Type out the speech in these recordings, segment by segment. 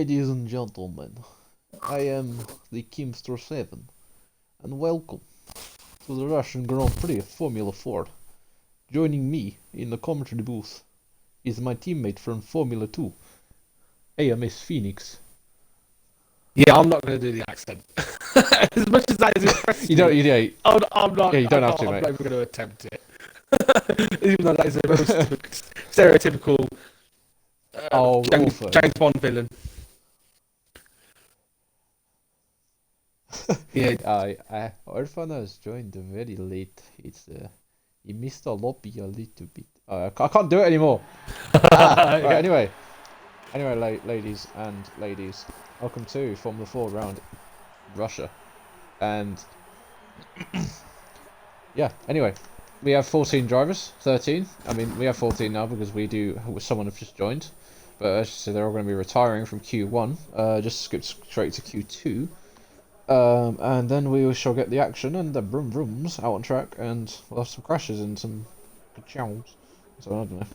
Ladies and gentlemen, I am the Kimster 7, and welcome to the Russian Grand Prix Formula 4. Joining me in the commentary booth is my teammate from Formula 2, AMS Phoenix. Yeah, I'm not going to do the accent. As much as that is impressive, You don't, I'm not. Yeah, you don't have to, I'm mate. not even going to attempt it. Even though that is a very stereotypical James Bond villain. Yeah. Orphan has joined very late. He missed the lobby a little bit. I can't do it anymore. Right, anyway, ladies and ladies, welcome to Formula 4 round Russia. And yeah, anyway, we have 14 drivers, 13. I mean, we have 14 now because someone have just joined. But so they're all going to be retiring from Q1. Just skip straight to Q2. And then we shall get the action and the vroom vrooms out on track, and we'll have some crashes and some chows. So I don't know.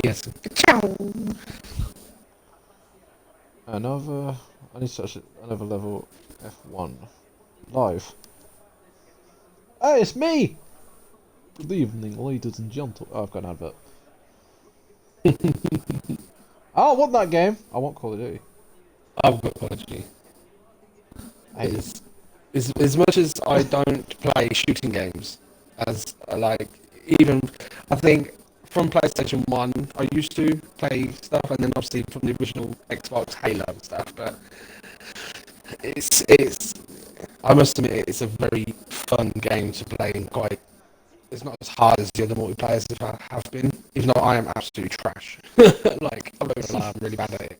Yes. I need to search another level F1 live. Hey, it's me! Good evening, ladies and gentlemen. Oh, I've got an advert. I want that game. I want Call of Duty. I've got apology. As much as I don't play shooting games, as even I think from PlayStation 1 I used to play stuff, and then obviously from the original Xbox Halo and stuff, but it's I must admit it's a very fun game to play, and it's not as hard as the other multiplayers have been, even though I am absolutely trash. I'm not gonna lie, I'm really bad at it.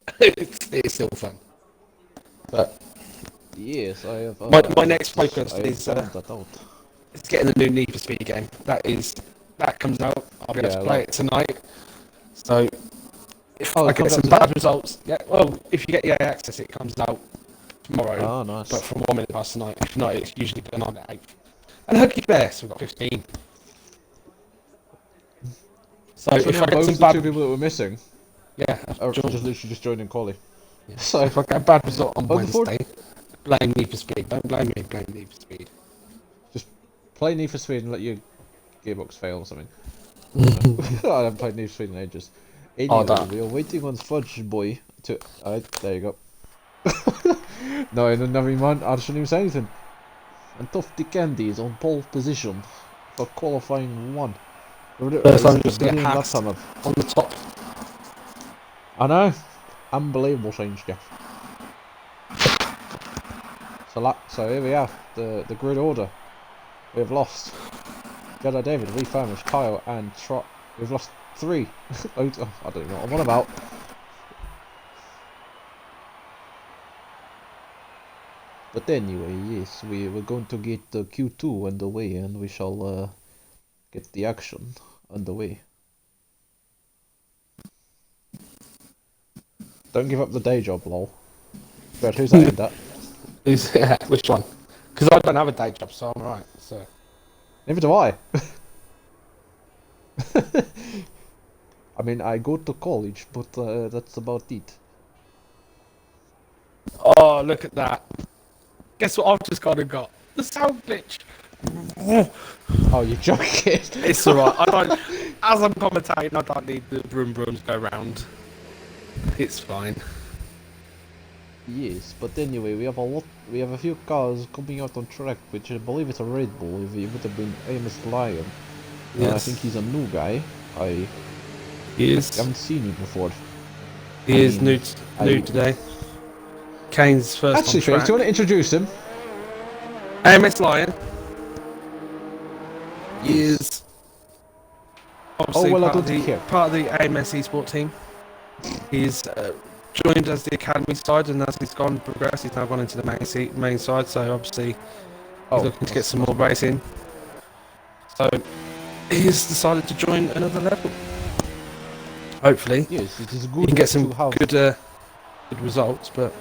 It's still fun. But yes, I have. My next focus is getting the new Need for Speed game. That comes out. I'll be able to play it tonight. So if I get some bad results, if you get EA access, it comes out tomorrow. Oh, nice. But from 1 minute past tonight. If not, it's usually done on the 8th. And Huggy Bear, so we've got 15. So if I get some bad, two people that were missing, literally just joined in quali. Yeah. So if I get a bad result on Wednesday, blame Need for Speed. Don't blame me. Blame Need for Speed. Just play Need for Speed and let your gearbox fail or something. I haven't played Need for Speed in ages. Anyway, we are waiting on Fudge Boy to. There you go. No, never mind. I shouldn't even say anything. And Tofty Candy is on pole position for qualifying 1. First time just get hacked on the top. I know. Unbelievable change, Jeff. So here we have the grid order. We've lost Jedi David, Lee Famish, Kyle, and Trot. We've lost 3. I don't know what I'm on about. But anyway, yes, we're going to get the Q2 underway, and we shall get the action underway. Don't give up the day job, lol. Brad, who's that aimed at? Which one? Because I don't have a day job, so I'm alright. So. Neither do I. I mean, I go to college, but that's about it. Oh, look at that. Guess what I've just got? The sound glitch. Oh, you're joking. It's alright. As I'm commentating, I don't need the vroom vrooms go round. It's fine. Yes, but anyway, we have a few cars coming out on track, which I believe it's a Red Bull. If it would have been Amos Lion. Yes. I think he's a new guy. He is. I haven't seen him before. He is new today. Kane's first. Actually, Felix, do you want to introduce him? AMS Lion. He is obviously part of the AMS eSport team. He's joined as the academy side, and as he's progressed, he's now gone into the main side. So obviously, he's looking to get some more racing. So he's decided to join another level. Hopefully, yes, it is good. He can get some good results, but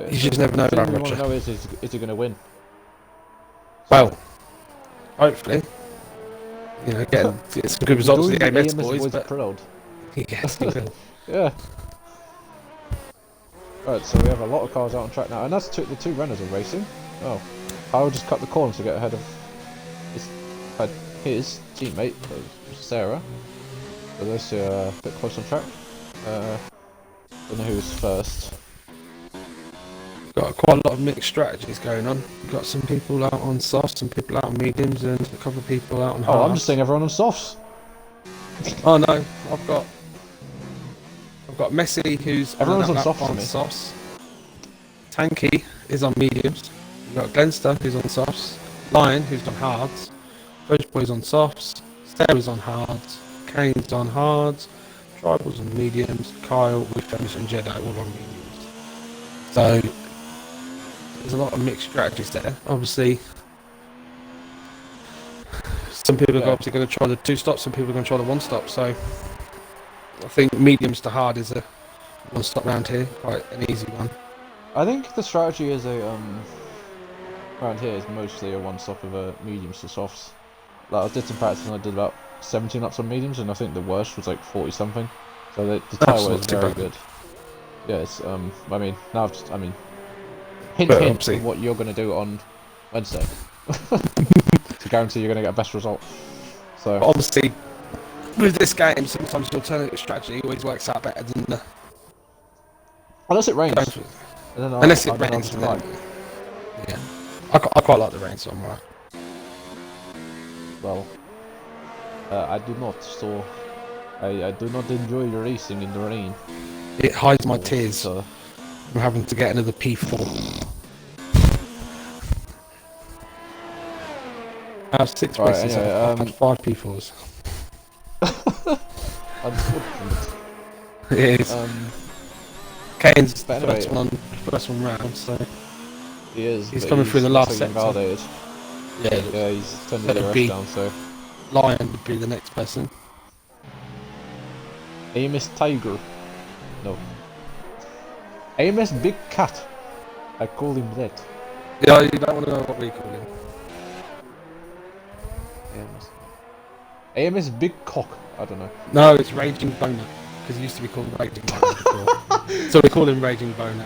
you just never know about Roger. Know is he going to win? Well, hopefully, get some good results for the AMS boys. But proud. Yes, he will. Yeah. Right, so we have a lot of cars out on track now, and that's the two runners are racing. Oh, Kyle just cut the corner to get ahead of his teammate, Sarah. So those two are a bit close on track. Don't know who's first. Got quite a lot of mixed strategies going on. We've got some people out on softs, some people out on mediums, and a couple of people out on hards. Oh, I'm just seeing everyone on softs. Oh no, I've got Messi who's everyone's on softs. Tanky is on mediums. We've got Glenster who's on softs. Lion who's on hards. Roach Boy's on softs. Sarah's on hards. Kane's on hards. Tribal's on mediums. Kyle, Wishamish and Jedi all on mediums. So there's a lot of mixed strategies there. Obviously, some people are obviously going to try the 2-stop, some people are going to try the 1-stop. So I think mediums to hard is a 1-stop round here, quite an easy one. I think the strategy is around here is mostly a 1-stop of a mediums to softs. Like I did some practice and I did about 17 laps on mediums, and I think the worst was like 40 something. So the tyre wear is very good. Yeah, it's I mean now hint of what you're gonna do on Wednesday to guarantee you're gonna get a best result. So obviously, with this game, sometimes the alternative strategy always works out better than the. Unless it rains. Unless it rains, then, yeah. I quite like the rain, so I'm alright. Well, I do not. So I do not enjoy racing in the rain. It hides my tears. I'm having to get another P4. I have 6 races. Anyway, I've had 5 P4s. Unfortunate. It is. Kane's anyway, first one round, so he is. He's coming through the last sector. Invalidated. Yeah, he's turned the rest down. So Lion would be the next person. Amos Tiger. No. Amos Big Cat. I call him that. Yeah, you don't want to know what we call him. Amos Big Cock. I don't know. No, it's Raging Boner, because he used to be called Raging Boner before. So we call him Raging Boner.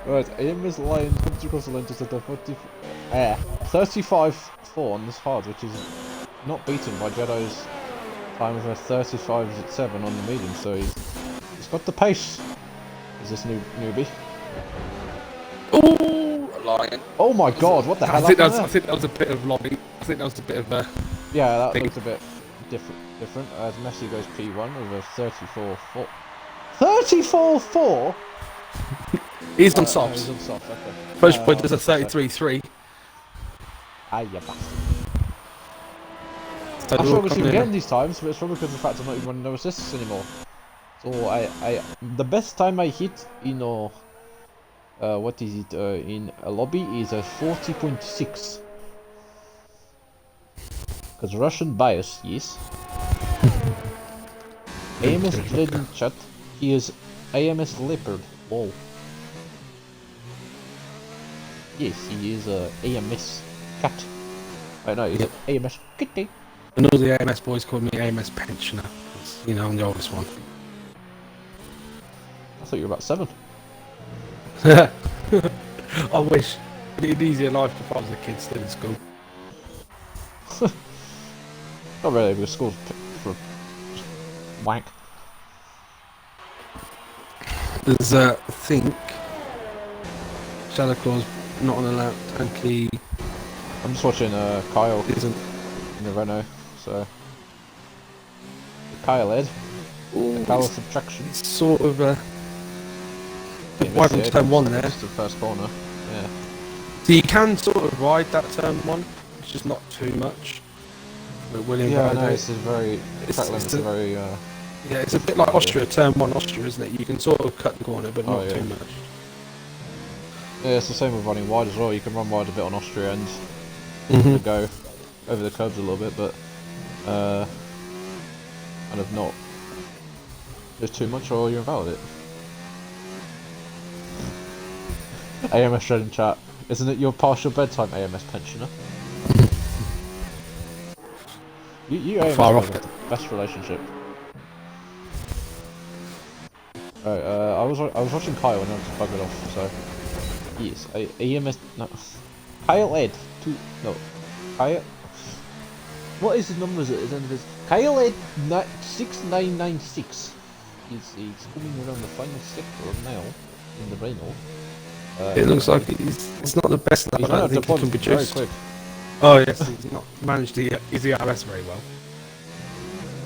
Right, Amos Lion comes across the line just at a 35-4 on this hard, which is not beaten by Jedi's time of a 35-7 on the medium, so he's got the pace. Is this newbie? Ooh, a Lion. Oh my god, what the hell? I think that was a bit of lobby. I think that was a bit of yeah, that looks a bit different. As Messi goes P1 with a 34-4. 34-4? He's on softs. He's on softs, okay. First point is a 33-3. Ah, you bastard. So I'm sure we should be getting these times, but it's probably because of the fact I'm not even running no assists anymore. So the best time I hit in what is it in a lobby is a 40.6. Because Russian bias, yes. AMS Dread in chat. He is AMS Leopard. Lol. Yes, he is AMS Cat. I know, he's AMS Kitty. And all the AMS boys called me AMS Pensioner. You know, I'm the oldest one. I thought you were about 7. I wish. It'd be an easier life if I was a kid still in school. Not really, because school's for wank. There's I think Shadow Claw's not on a lap. Tanky. I'm just watching Kyle Isn't in the Renault, so Kyle led. Ooh, Kyle subtraction. it's sort of wide from turn 1 there. Just the first corner. Yeah. So you can sort of ride that turn 1. It's just not too much. But William Yeah, Bernard, no, it's a very track limits are very yeah, it's a bit like Austria, turn 1 Austria, isn't it? You can sort of cut the corner, but not too much. Yeah, it's the same with running wide as well. You can run wide a bit on Austria and go over the curbs a little bit, but kind of not just too much, or you're invalid it. AMS Dread in chat. Isn't it your partial bedtime, AMS pensioner? You AMS Far off have the best relationship. Right, I was watching Kyle and I just bugged it off. So yes, AMS no Kyle Ed two no Kyle. What is his numbers at the end of his Kyle Ed 6996? He's coming around the final sector now in the Renault. It looks like it's not the best lap. I don't think he can produce. Very quick. Oh yes, he's not managed his ERS very well.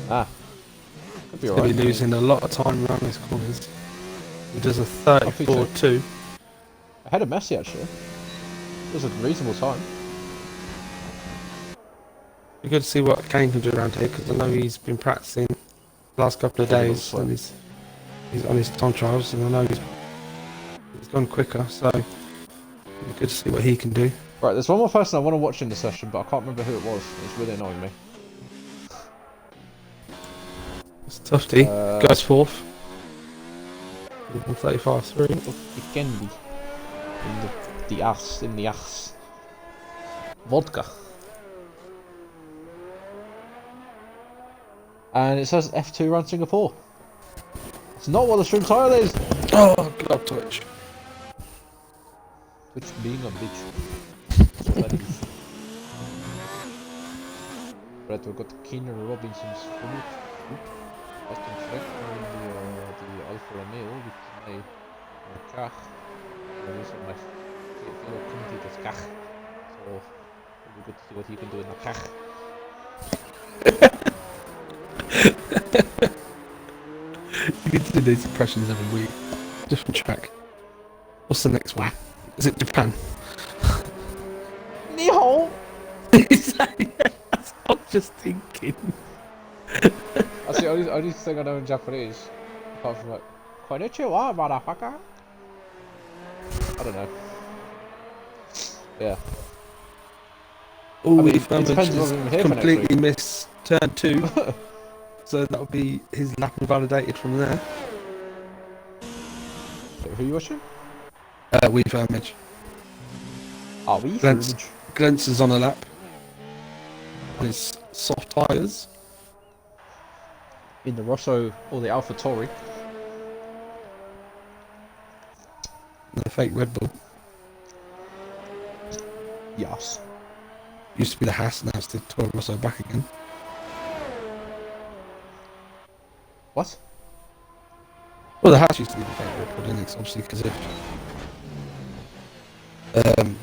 Ah, could be He's alright. losing a lot of time around these corners. He does a 34.2. Ahead of Messi actually. It was a reasonable time. Be good to see what Kane can do around here because I know he's been practicing the last couple of days and he's on his time trials and I know he's gone quicker, so it'd be good to see what he can do. Right, there's one more person I want to watch in the session, but I can't remember who it was. It's really annoying me. It's Tufty, goes fourth. 35.3. It can be. In the ass. Vodka. And it says F2 around Singapore. It's not what the stream title is! Oh, good old Twitch. Twitch being a bitch. That's what that is. Right, we've got Keener Robinson's fruit. Austin Schreck and the Alfa Romeo with my car. And also my fellow commentator's car. So it'll be good to see what he can do in the car. You need to do these impressions every week. Different track. What's the next one? Is it Japan? Nihon! Yes, I was just thinking. That's the only thing I know in Japanese. Apart from like, Konnichiwa, motherfucker. I don't know. Yeah. Oh, I mean, if it depends on him here for next completely week. missed turn 2. So that'll be his lap invalidated from there. Who are you watching? Wee Firmage. Oh, Wee Glance- Firmage. Glances on a lap. On his soft tyres. In the Rosso or the Alpha Tori. The fake Red Bull. Yes. Used to be the Haas, now it's the Toro Rosso back again. What? Well, the Haas used to be the fake Red Bull, didn't it? Obviously, because of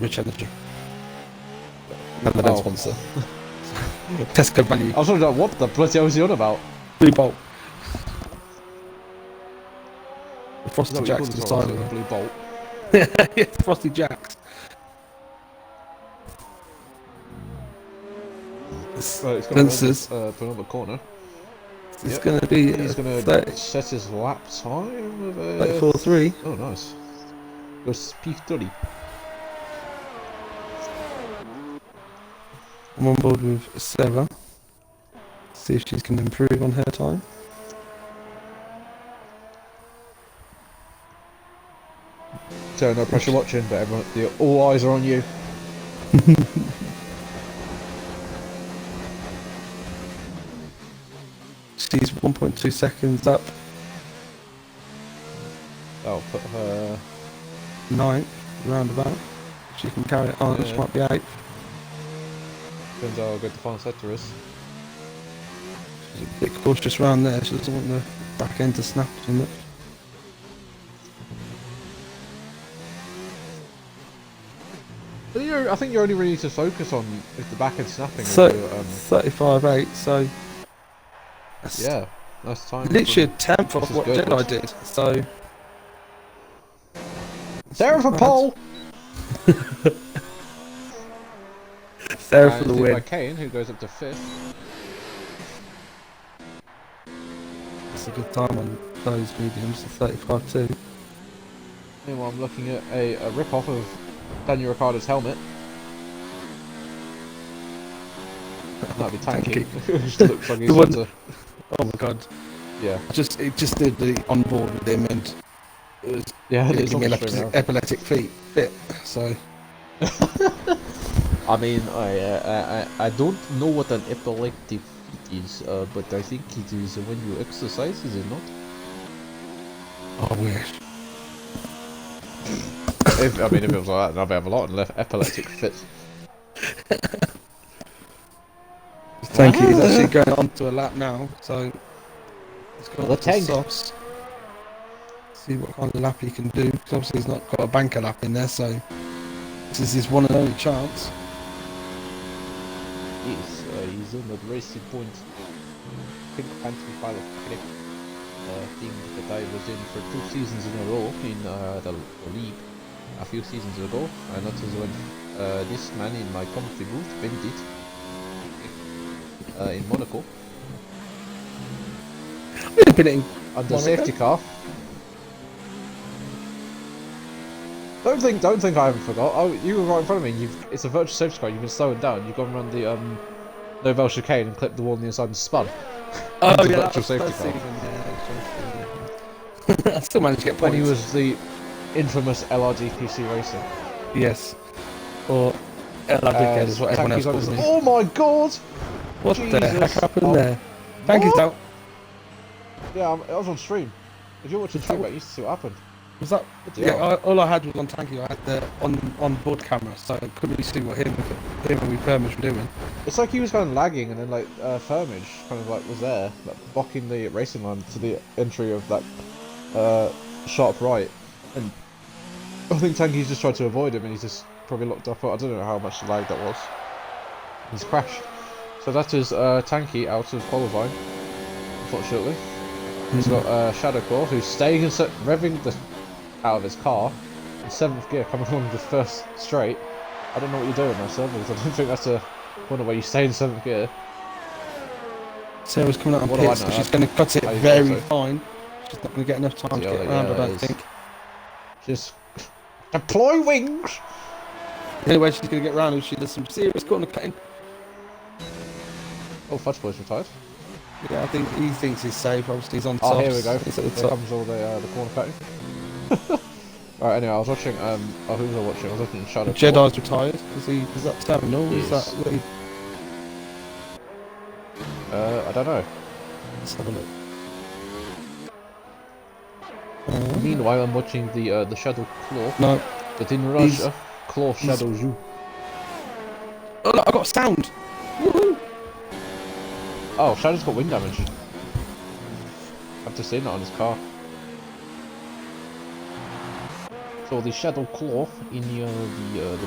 Rich Energy. None of them sponsor. Tesco value. I was wondering what the bloody hell was he on about? Blue Bolt. The Is Frosty that what you Jacks call to the this side one? of The them. Blue Bolt. Yeah, Frosty Jacks. Right, it's Glances. to another corner. It's going to be He's going 30, to set his lap time with a... 34.3. Oh, nice. Go speed 30. I'm on board with Sarah. See if she can improve on her time. So no pressure watching, but all eyes are on you. She's 1.2 seconds up. I'll put her... 9th, roundabout. She can carry it on, she might be 8th. Depends how good the final sector is. She's a bit cautious around there, she doesn't want the back end to snap too much. I think you only really need to focus on if the back end snapping. So, or 35.8, so... That's yeah, nice time. literally a 10th This of is what good. Jedi did, so... Sarah for Right. pole! Sarah for the By win. Kane, who goes up to 5th. It's a good time on those mediums, 35.2. Meanwhile, I'm looking at a rip-off of Daniel Ricciardo's helmet. That'd be tanky. Just looks like he's The one- got to... Oh my god. Yeah. It just did the on board with him and it was Yeah, giving it's me on an the stream now. epileptic fit, so... I mean, I don't know what an epileptic fit is, but I think it is when you exercise, is it not? I wish. If it was like that, then I'd have a lot of epileptic fits. Tanky is actually going on to a lap now, so he's got The to tank. softs. See what kind of lap he can do, because obviously he's not got a banker lap in there, so this is his one and only chance. Yes, he's on the racing point. Pink Panther pilot clip thing that I was in for 2 seasons in a row in the league a few seasons ago. I noticed when this man in my comfy boot bent it in Monaco. We've been in Under safety car. Don't think I haven't forgot. Oh, you were right in front of me. It's a virtual safety car. You've been slowing down. You've gone around the Novell chicane and clipped the wall on the inside and spun. Oh yeah, virtual safety car. I still managed to get When points. he was the infamous LRD PC Racing. Yes. Or LRD is what everyone else calls me. Oh my god! What Jesus. the heck happened there? Thank you, out. Yeah, I was on stream. If you're watching stream, you used to see what happened. Was that? Yeah, all I had was on Tanky. I had the on-board camera, so I couldn't really see what him and Firmage were doing. It's like he was kind of lagging, and then like Firmage kind of like was there, like, blocking the racing line to the entry of that sharp right, and I think Tanky's just tried to avoid him, and he's just probably locked up. I don't know how much lag that was. He's crashed. So that is Tanky out of qualifying, unfortunately. He's got Shadowclaw, who's staying and revving out of his car in 7th gear, coming along the first straight. I don't know what you're doing there, sir, because I don't think that's a corner where you stay in 7th gear. Sarah's coming out on pits, so she's going to cut it very fine. She's not going to get enough time to get around, I don't think. Just deploy wings! The only way she's going to get around is she does some serious corner cutting. Oh, Fudge Boy's retired. Yeah, I think he thinks he's safe. Obviously, he's on top. Oh, here we go. He's at the Here top. comes all the corner cutting. Right, anyway, I was watching. Who was I watching? I was watching Shadow. Jedi's retired. Is that terminal? Yes. Is that what he... I don't know. Let's have a look. Meanwhile, I'm watching the Shadow Claw. No. But in Russia, Claw shadows you. Oh, look, I got sound. Woohoo! Oh, Shadow's got wind damage. I've just seen that on his car. So the Shadow Claw in the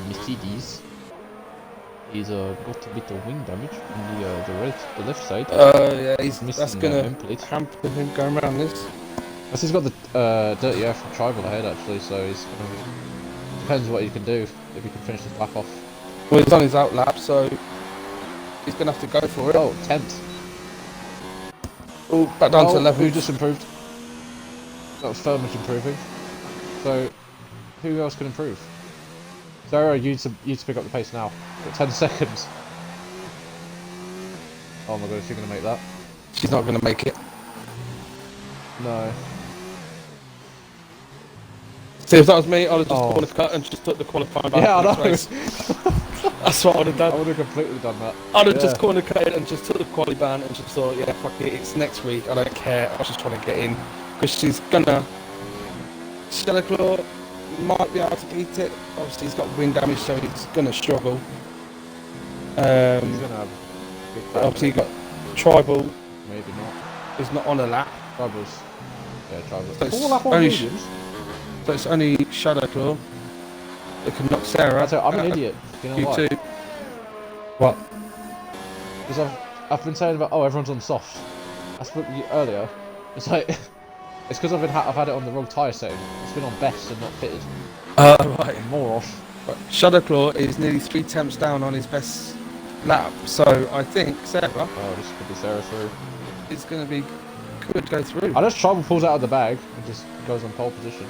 Mercedes is got a bit of wing damage on the left side. Yeah, that's gonna hamper him going around this. Plus he's got the dirty air from Tribal ahead actually, so he's depends what he can do if he can finish this lap off. Well, he's on his out lap, so he's gonna have to go for it. Oh, 10th. Oh, back down to 11th. Who just improved? That was Firmage improving. So, who else can improve? Sarah, you need to pick up the pace now. Got 10 seconds. Oh my god, is she going to make that? She's not going to make it. No. See, if that was me, I'd have just corner cut and just took the qualifying back. Yeah, I know. That's what I would have done. I would have completely done that. I'd have just corner cut it and just took the quali ban and just thought, yeah, fuck it, it's next week, I don't care, I was just trying to get in. Because she's gonna... Shadowclaw might be able to beat it. Obviously, he's got wind damage, so he's gonna struggle. He's going to have big obviously, you've got Tribal. Maybe not. Is not on a lap. Tribal's. Yeah, Tribal's. So it's All lap on only mediums. So it's only Shadowclaw that can knock Sarah. I'm an idiot. You know you what? too. What? Because I've been saying about everyone's on soft. I spoke to you earlier. It's like it's because I've had it on the wrong tyre setting. It's been on best and not fitted. Right. More off. Right. Shadowclaw is nearly 3 temps down on his best lap, so I think Sarah. Oh, this could be Sarah through. It's going to be could go through. I just Tribal pulls out of the bag and just goes on pole position.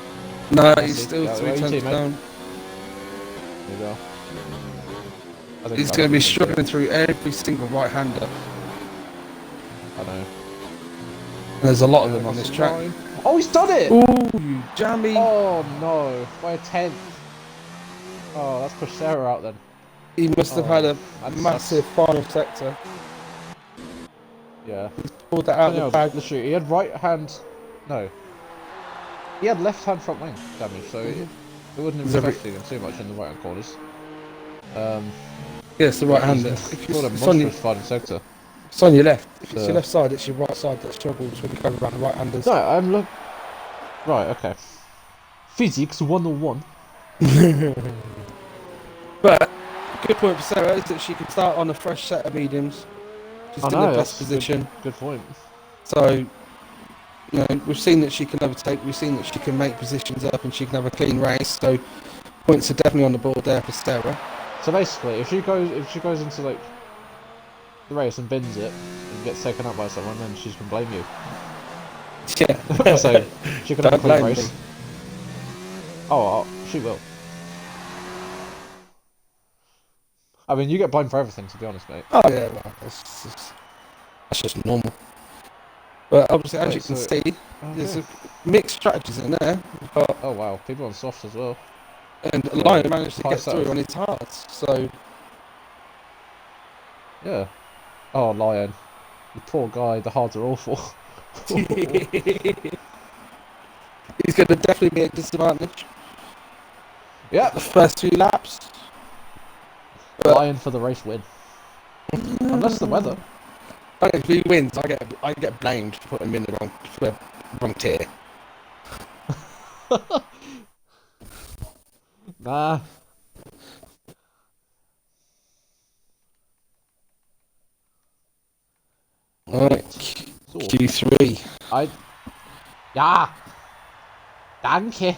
No, he's still 3 temps down. There you go. He's going to be struggling through every single right-hander. I know. And there's a lot of them on this track. Oh, he's done it! Ooh, you jammy! Oh no, by a 10th. Oh, that's pushed Sarah out then. He must have had a massive final sector. Yeah. He's pulled that out of the bag. Literally, he had right hand. No. He had left-hand front wing damage, so it wouldn't have affected him too much in the right-hand corners. Yes, the right hand. It's called a monstrous fighting sector. It's on your left. If it's your left side, it's your right side that struggles when you go around the right-handers. No, I'm look. Right, okay. Physics 101. But good point for Sarah is that she can start on a fresh set of mediums. She's in the best position. Good point. So, you know, we've seen that she can overtake. We've seen that she can make positions up, and she can have a clean race. So, points are definitely on the board there for Sarah. So basically, if she goes into like the race and bins it and gets taken up by someone, then she can blame you. Yeah. So she can have a clean race. Oh, she will. I mean, you get blamed for everything, to be honest, mate. Oh yeah, well, that's just normal. But obviously, as you can see, there's a mixed strategies in there. But, oh wow, people on softs as well. And Lion managed to get through on his hards, so... Yeah. Oh, Lion. You poor guy, the hards are awful. He's going to definitely be at disadvantage. Yeah. The first few laps. Lion for the race win. Unless the weather. If he wins, I get blamed for putting him in the wrong tier. Nah. Alright. Q3. Ja! Danke!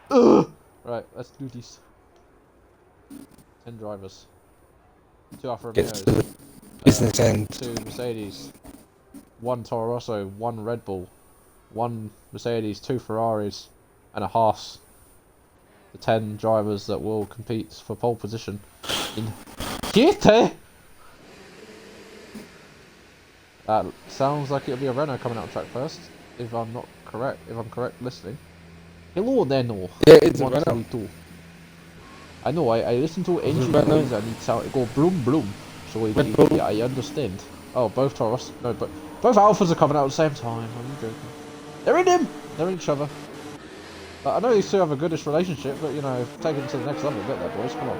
Ugh. Right, let's do this. 10 drivers. 2 Alfa Romeos. Business end. 2 Mercedes. 1 Toro Rosso. 1 Red Bull. 1 Mercedes. 2 Ferraris. And a Haas. The 10 drivers that will compete for pole position in GT. That sounds like it'll be a Renault coming out of track first, if I'm not correct. If I'm correct listening. Hello, Renault. Yeah, it's a Renault. I know. I listen to engine noise and it sound go bloom bloom. So I understand. Oh, both Taurus. No, but both Alphas are coming out at the same time. I'm joking. They're in him. They're in each other. I know these two have a goodish relationship, but you know, take it to the next level a bit there, boys. Come on.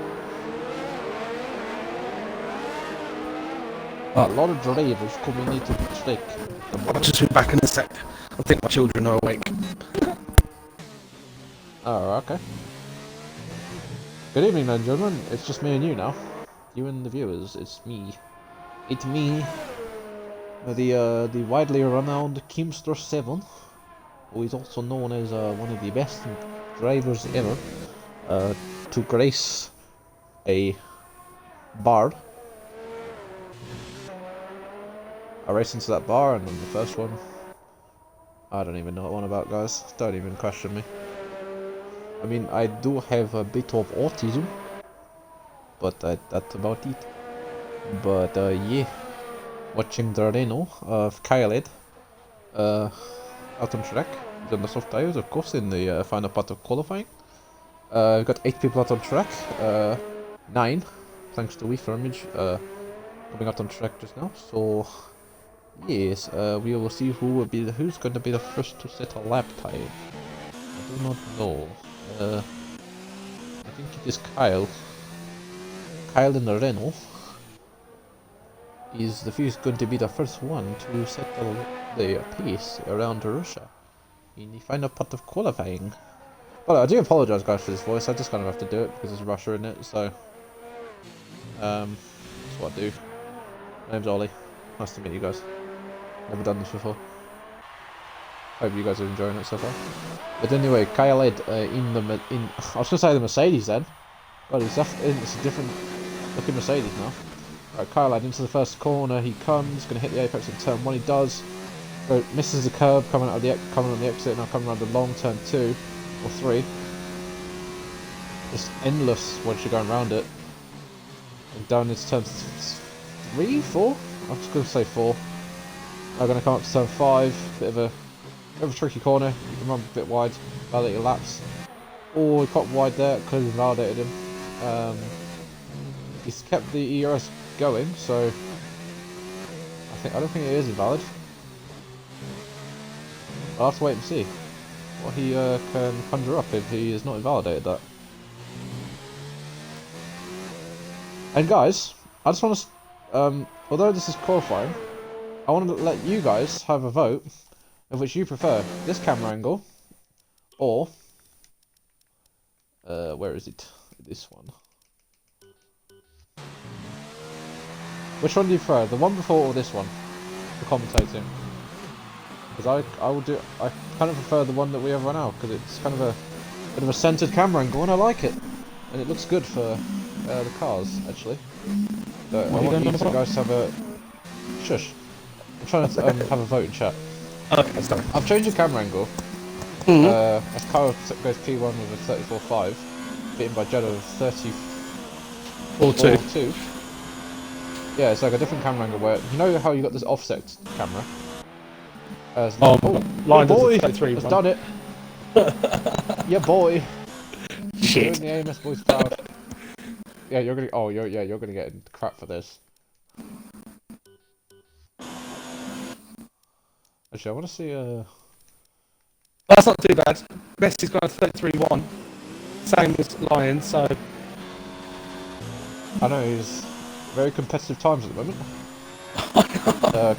A lot of drivers coming into the track. I'll just be back in a sec. I think my children are awake. Oh, okay. Good evening, then, gentlemen. It's just me and you now. You and the viewers. It's me. It's me. The widely renowned Keemster 7. Who is also known as one of the best drivers ever to grace a bar. I raced into that bar and on the first one, I don't even know what one about, guys. Don't even question me. I mean, I do have a bit of autism, but that's about it. But yeah, watching the Renault of Kyle out on track, on the soft tires, of course, in the final part of qualifying. We've got 8 people out on track, 9, thanks to WeFirmage, coming out on track just now. So yes, we will see who's going to be the first to set a lap time. I do not know. I think it is Kyle. Kyle in the Renault is going to be the first one to set the pace around Russia in the final part of qualifying. Well, I do apologise, guys, for this voice. I just kind of have to do it because there's Russia in it. So that's what I do. My name's Ollie. Nice to meet you guys. Never done this before. Hope you guys are enjoying it so far. But anyway, Kyle Ed I was gonna say the Mercedes then. God, it's a different looking Mercedes now. Right, Kyle Ed into the first corner. He comes, gonna hit the apex in turn 1. He does. So misses the curb coming on the exit. Now coming around the long turn 2 or 3. It's endless once you're going around it. And down into turn 3, 4. I'm just gonna say 4. I'm going to come up to turn 5, bit of a tricky corner. You can run a bit wide, validate your laps. Oh, he caught wide there, clearly validated him. He's kept the ERS going, so I don't think it is invalid. I'll have to wait and see. what he can conjure up if he has not invalidated that. And guys, I just want to, although this is qualifying, I want to let you guys have a vote of which you prefer, this camera angle, or, where is it? This one. Which one do you prefer, the one before or this one, for commentating? Because I kind of prefer the one that we have right now, because it's kind of a bit of a centered camera angle, and I like it. And it looks good for the cars, actually. So I want you guys to have a... Shush. I'm trying to have a vote in chat. Okay, sorry. I've changed the camera angle. As Kyle goes P1 with a 34.5, beaten by Jed of 34.2. Yeah, it's like a different camera angle where, you know how you got this offset camera? Line boy, has done it. Yeah, boy. Shit. Doing the AMS boys proud. Yeah, you're gonna. Oh, you're gonna get crap for this. Actually, I want to see. That's not too bad. Messi's got a 33.1, same as Lions. So I know he's very competitive times at the moment.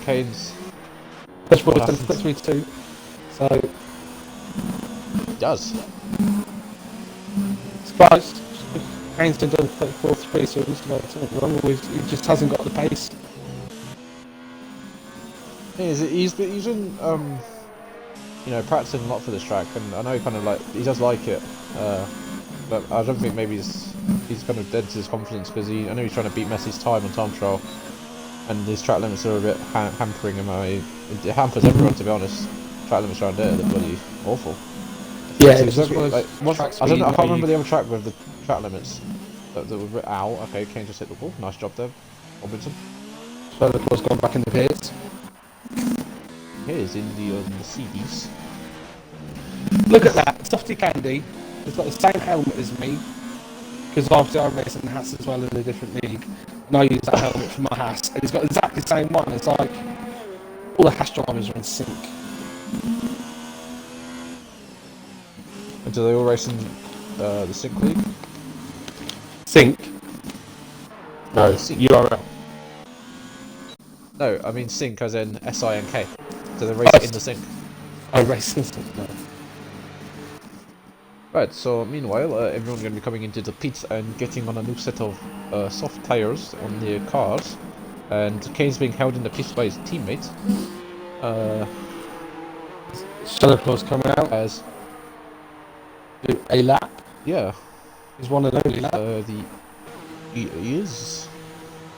Kane's. Dashboard's done 33.2. So he does. Surprised. Kane's done 34.3, so he's got something wrong. He just hasn't got the pace. He's been practicing a lot for this track, and I know he does like it, but I don't think maybe he's kind of dead to his confidence, because I know he's trying to beat Messi's time on time trial, and his track limits are a bit hampering him. It hampers everyone, to be honest. Track limits around there, they're bloody awful. Yeah, I can't remember the other track with the track limits that were ow. Okay, Kane just hit the ball. Nice job there, Robinson. So the ball's gone back in the pits. Here's in the CDs. Look at that, Softy Candy has got the same helmet as me, because obviously I race in the Haas as well in a different league, and I use that helmet for my Haas, and he's got exactly the same one. It's like all the Haas drivers are in sync. And do they all race in the Sync League? Sync? No, Sync. URL. No, I mean Sync as in SINK. So they race in the Sync. Oh, race in Sync, no. Right, so meanwhile, everyone's going to be coming into the pits and getting on a new set of soft tyres on their cars. And Kane's being held in the pits by his teammate. Shadow Claw's coming out. As a lap. Yeah. He's one and only lap. He is.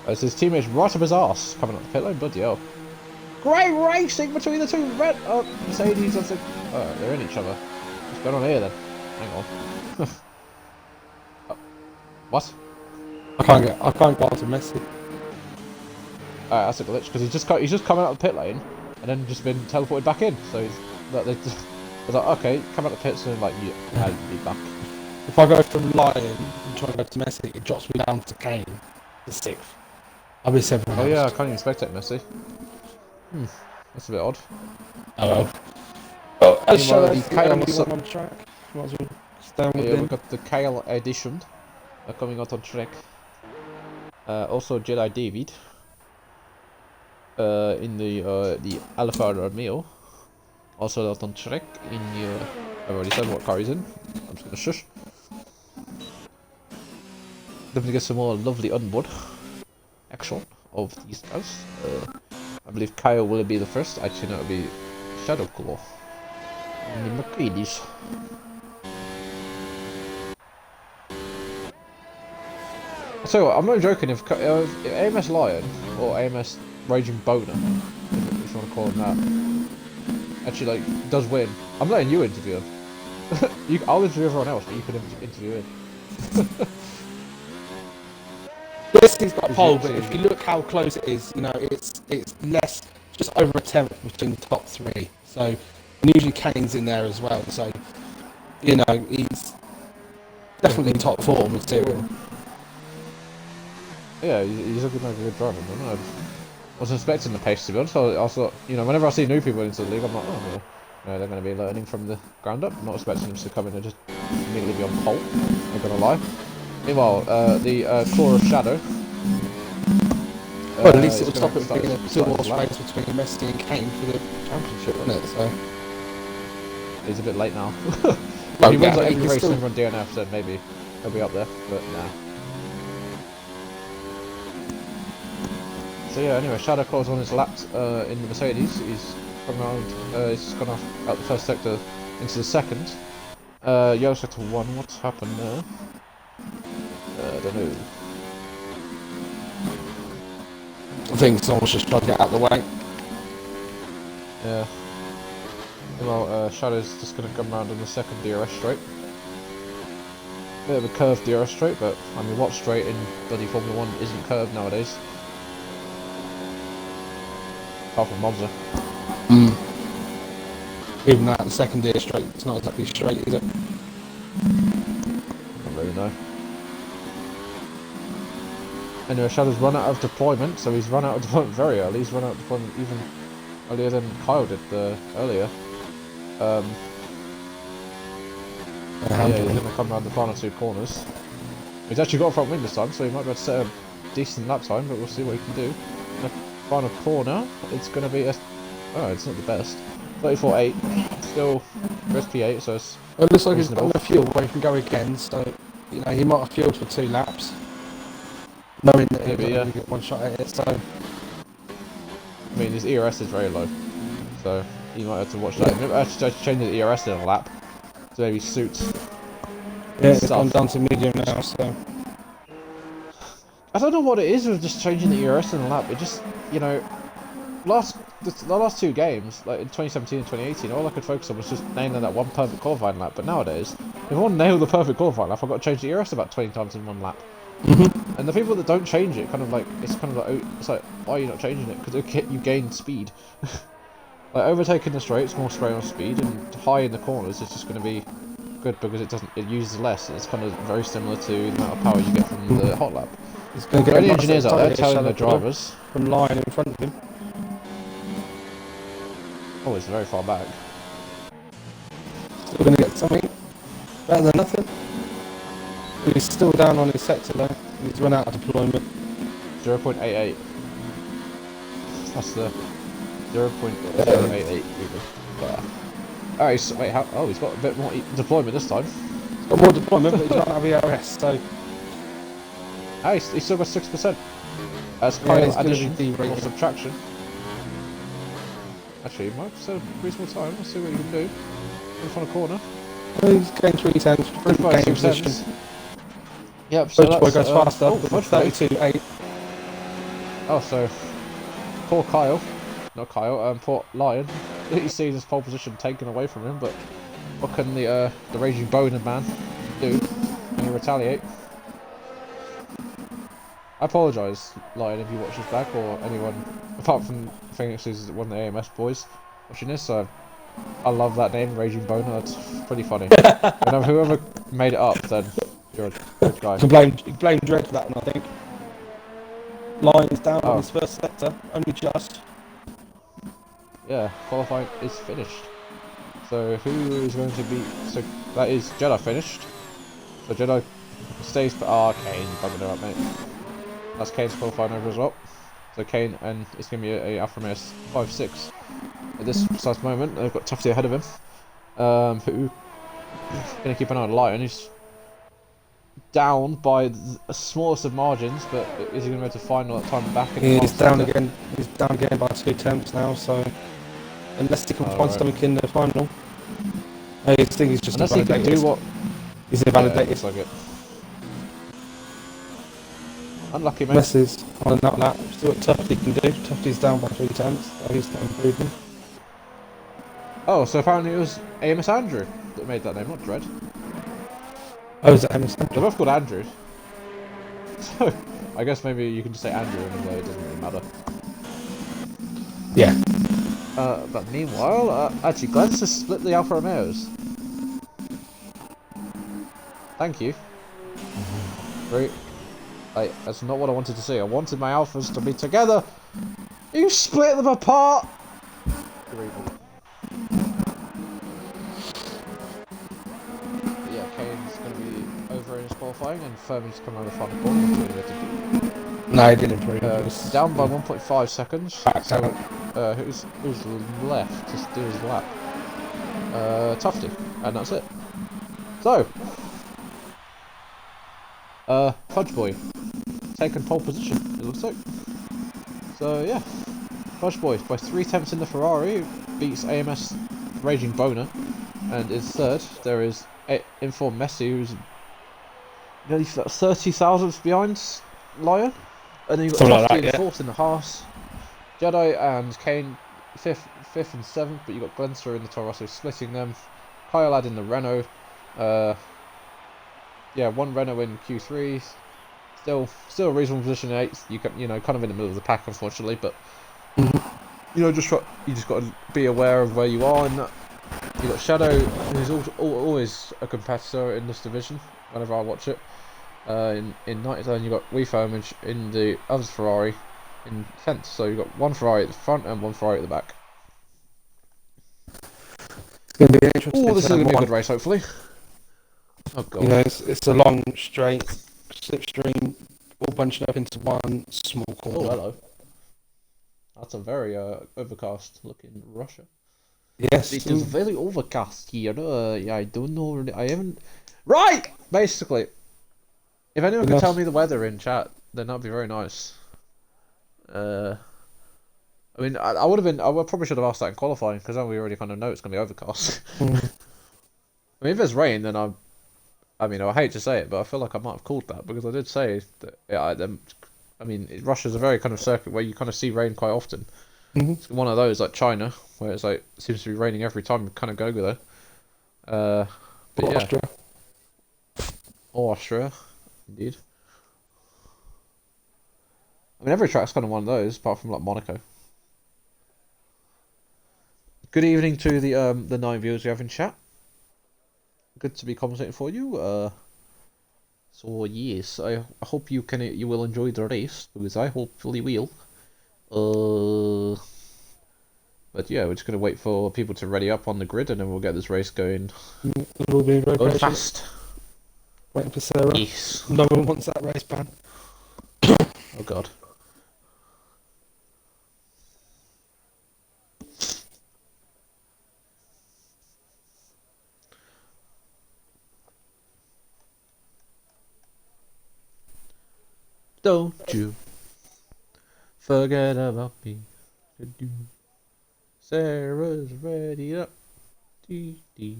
As his teammate's right up his arse coming up the pit lane, bloody hell. Great racing between the two Mercedes. They're in each other. What's going on here then? Hang on. What? I can't get onto Messi. That's a glitch, because he's just coming out of the pit lane and then just been teleported back in. So he's like, I was like, okay, come out the pits and like, yeah, I'll be back. If I go from Lion and try to go to Messi, it drops me down to Kane, the 6th. I'll be 7th. Oh yeah, I can't even spectate Messi. That's a bit odd. Oh well. Oh, as Meanwhile, the Kyle only one on track. Might as well stand with we've him. got the Kyle edition coming out on track. Also Jedi David in the Alfa Romeo, also out on track in the. I've already said what car he's in. I'm just gonna shush. Looking to get some more lovely onboard action of these guys. I believe Kyle will be the first. Actually, no, it'll be Shadow Claw and the Mercedes. So I'm not joking. If AMS Lion or AMS Raging Boner, if you want to call him that, actually does win, I'm letting you interview him. I'll interview everyone else, but you can interview him. Yes, he's got a pole, but if you look how close it is, it's less, just over a 10th between the top 3. So, and usually Kane's in there as well. So, he's definitely top 4 material. Yeah, he's looking like a good driver. I wasn't expecting the pace, to be honest. I thought, whenever I see new people into the league, I'm like, oh, they're going to be learning from the ground up. I'm not expecting them to come in and just immediately be on pole. I'm not going to lie. Meanwhile, the Claw of Shadow. Well, at least it will stop it being a 2-horse race between Messi and Kane for the championship, wouldn't it? So he's a bit late now. Well, he wins like every race still... and run DNF, then maybe he'll be up there, but nah. So yeah, anyway, Shadow Claw's on his lap in the Mercedes. He's come around, he's gone off out the first sector into the second. Yellow sector 1, what's happened there? I don't know. I think someone's just trying to get out of the way. Yeah. Well, Shadow's just going to come around on the second DRS straight. Bit of a curved DRS straight, but I mean, what straight in bloody Formula 1 isn't curved nowadays? Apart from Monza. Even that, the second DRS straight, it's not exactly straight, is it? I don't really know. Anyway, Shadow's run out of deployment, so he's run out of deployment very early. He's run out of deployment even earlier than Kyle did earlier. Yeah, he's going to come around the final 2 corners. He's actually got a front wing this time, so he might be able to set a decent lap time, but we'll see what he can do. In the final corner, it's going to be a... Oh, it's not the best. 34.8, still SP8, so it's... Well, it looks like he's got enough fuel where he can go again, so you know he might have fueled for 2 laps. Knowing that he'll only get 1 shot at it, so... I mean, his ERS is very low, so you might have to watch that. Maybe I should change the ERS in a lap to maybe suit. Yeah, it's gone down to medium now, so... I don't know what it is with just changing the ERS in a lap. It just, you know, the last 2 games, like in 2017 and 2018, all I could focus on was just nailing that one perfect qualifying lap. But nowadays, if I want to nail the perfect qualifying lap, I've got to change the ERS about 20 times in 1 lap. And the people that don't change it, kind of like, it's like, why are you not changing it? Because you gain speed. Like overtaking the straights, more straight on speed, and high in the corners is just going to be good because it uses less. It's kind of very similar to the amount of power you get from the hot lap. It's going to get the engineers out there telling the drivers from line in front of him. Oh, it's very far back. Still going to get something better than nothing. He's still down on his sector though. He's run out of deployment. 0.88. That's the 0.088 even. Alright, so wait, how? Oh, he's got a bit more deployment this time. He's got more deployment, but he doesn't have ERS, so... Ah, he's still got 6%. As kind of addition or subtraction. Actually, he might have reasonable time. Let's see what he can do. In the final corner. Well, he's going 3 tenths, gaining position. Yep, so Fudge Boy goes faster, oh, with 32.8. Oh, so poor Kyle, not Kyle, poor Lion. He sees his pole position taken away from him, but what can the Raging Boner man do? Can he retaliate? I apologise, Lion, if you watch this back, or anyone apart from Phoenix, who's one of the AMS boys watching this. So I love that name, Raging Boner. That's pretty funny. And whoever made it up, then you're a good guy. You can blame Dredd for that one, I think. Lion's down on his first sector, only just. Yeah, qualifying is finished. So who is going to be? So that is Jedi finished. So Jedi stays. Kane, bugging her up, mate. That's Kane's qualifying over as well. So Kane, and it's going to be a Alfa Romeo 5.6 at this precise moment. They've got Tufty ahead of him. Who going to keep an eye on Lion? He's down by the smallest of margins, but is he going to be able to find that time back? He's down again. He's down again by 2 tenths now. So unless he can find something in the final, I think he's just unless he can do what he's invalidated. Looks like it. Unlucky, mate. Messes on that lap. See what Tufty can do. Tufty's down by 3 tenths. So he's not improving. Oh, so apparently it was Amos Andrew that made that name, not Dredd. Oh, is that Amos Andrew? They're both called Andrews. So, I guess maybe you can just say Andrew anyway, it doesn't really matter. Yeah. But meanwhile, actually, Glenn's just split the Alfa Romeos. Thank you. Great. That's not what I wanted to see. I wanted my Alphas to be together. You split them apart! this qualifying, and Firmin's come around the final corner. That's what he had to do. No, he didn't improve. Down by 1.5 seconds. So, who's left to do his lap? Tufty, and that's it. So, Fudge Boy taking pole position. It looks like. So yeah, Fudge Boy by 3/10 in the Ferrari beats AMS Raging Boner, and is third. There is Inform Messi, who's nearly 30 thousandths behind Lion, and then you've got Tufty in fourth in the Haas. Jedi and Kane fifth and seventh, but you got Glenster in the Toro Rosso splitting them. Kyle in the Renault. Yeah, one Renault in Q3. Still a reasonable position in eighth. You know, kind of in the middle of the pack, unfortunately, but you know, you just got to be aware of where you are. And you got Shadow, who's always a competitor in this division. Whenever I watch it, in ninth, and you got Weefomage in the other Ferrari in 10th. So you've got one Ferrari at the front and one Ferrari at the back. It's going to be interesting. Oh, this is going to be a good race, hopefully. Oh god. You know, it's a long, straight, slipstream, all bunched up into one small corner. Oh, hello. That's a very overcast looking Russia. Yes. It is very overcast here. Yeah, I don't know. I haven't. Right! Basically, if anyone could tell me the weather in chat, then that'd be very nice. I mean, I probably should have asked that in qualifying, because then we already kind of know it's going to be overcast. I mean, if there's rain, then I mean, I hate to say it, but I feel like I might have called that, because I did say that, I mean, Russia's a very kind of circuit where you kind of see rain quite often. It's one of those, like China, where it's like, it seems to be raining every time you kind of go there. But yeah. Austria. Or Austria, indeed. I mean, every track's kind of one of those, apart from like Monaco. Good evening to the 9 viewers we have in chat. Good to be commentating for you. So yes, I hope you will enjoy the race, because I hopefully will. But yeah, we're just gonna wait for people to ready up on the grid, and then we'll get this race going. We'll be very going fast. Waiting for Sarah. Yes. No one wants that race ban. Oh god. Don't you forget about me. Sarah's ready up. Dee dee.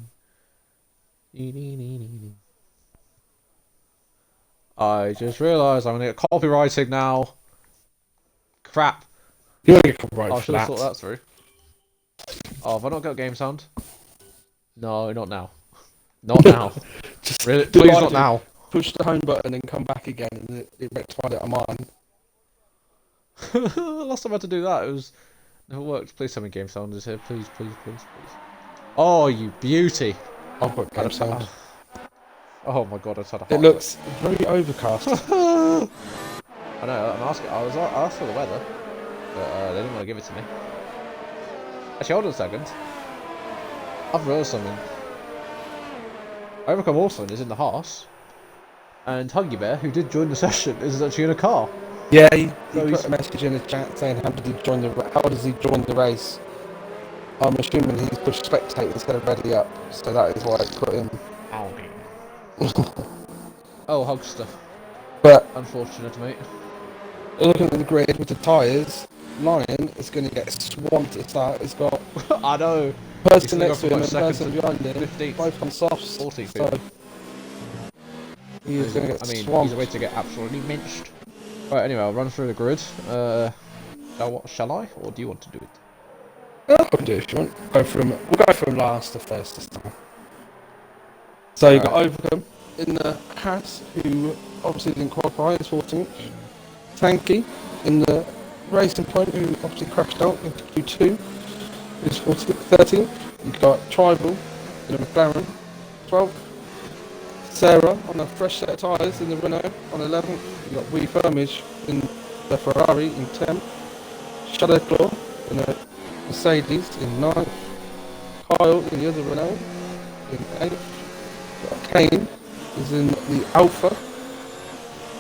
Dee dee dee dee dee. I just realised I'm gonna get copyrighted now. Crap. You're gonna get copyrighted. I should have thought that through. Oh, have I not got game sound? No, not now. Not now. Just really, please not now. Push the home button and come back again, and it rectified it on mine. Last time I had to do that, it was never worked. Please tell me game sound is here. Please. Oh, you beauty! I've got game sound. Oh my god, I just had a heart. It looks very overcast. I know. I'm asking. I asked for the weather, but they didn't want to give it to me. Actually, hold on a second. I've realised something. Overcome Orson is in the Haas, and Huggy Bear, who did join the session, is actually in a car. Yeah, he put a message in the chat saying how does he join the race? I'm assuming he's pushed spectate instead of ready up, so that is why it's put him. Oh, Hugster. But unfortunate, mate. Looking at the grid with the tyres, Lion is going to get swamped at the start. It's got I know. Person next to him and person behind him, 15th, both on softs. 14th. So he's going to get swamped. He's a way to get absolutely minced. Right, anyway, I'll run through the grid. Shall I, or do you want to do it? I'll do it if you want. We'll go from last to first this time. So you got Overcome in the Haas, who obviously didn't qualify, is 14th. Tanky in the Racing Point, who obviously crashed out in Q2, is 13th. You've got Tribal in the McLaren, 12th. Sarah on a fresh set of tyres in the Renault on 11th. You've got Wee Firmage in the Ferrari in 10th. Shadowclaw in the Mercedes in 9th. Kyle in the other Renault in 8th. Got Kane is in the Alpha.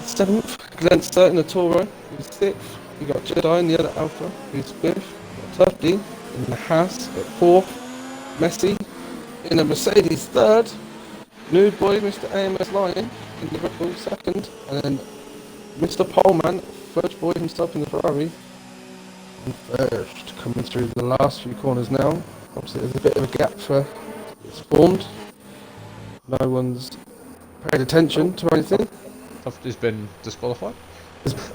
7th, Glenstar in the Toro, who's 6th. You got Jedi in the other Alpha, who's 5th. You got Tufty in the Haas at 4th. Messi in a Mercedes 3rd. New boy, Mr. AMS Lion in the Red Bull 2nd. And then Mr. Poleman, first boy himself in the Ferrari. And first, coming through the last few corners now. Obviously, there's a bit of a gap for it's formed. No one's paid attention to anything. Tufty's been disqualified.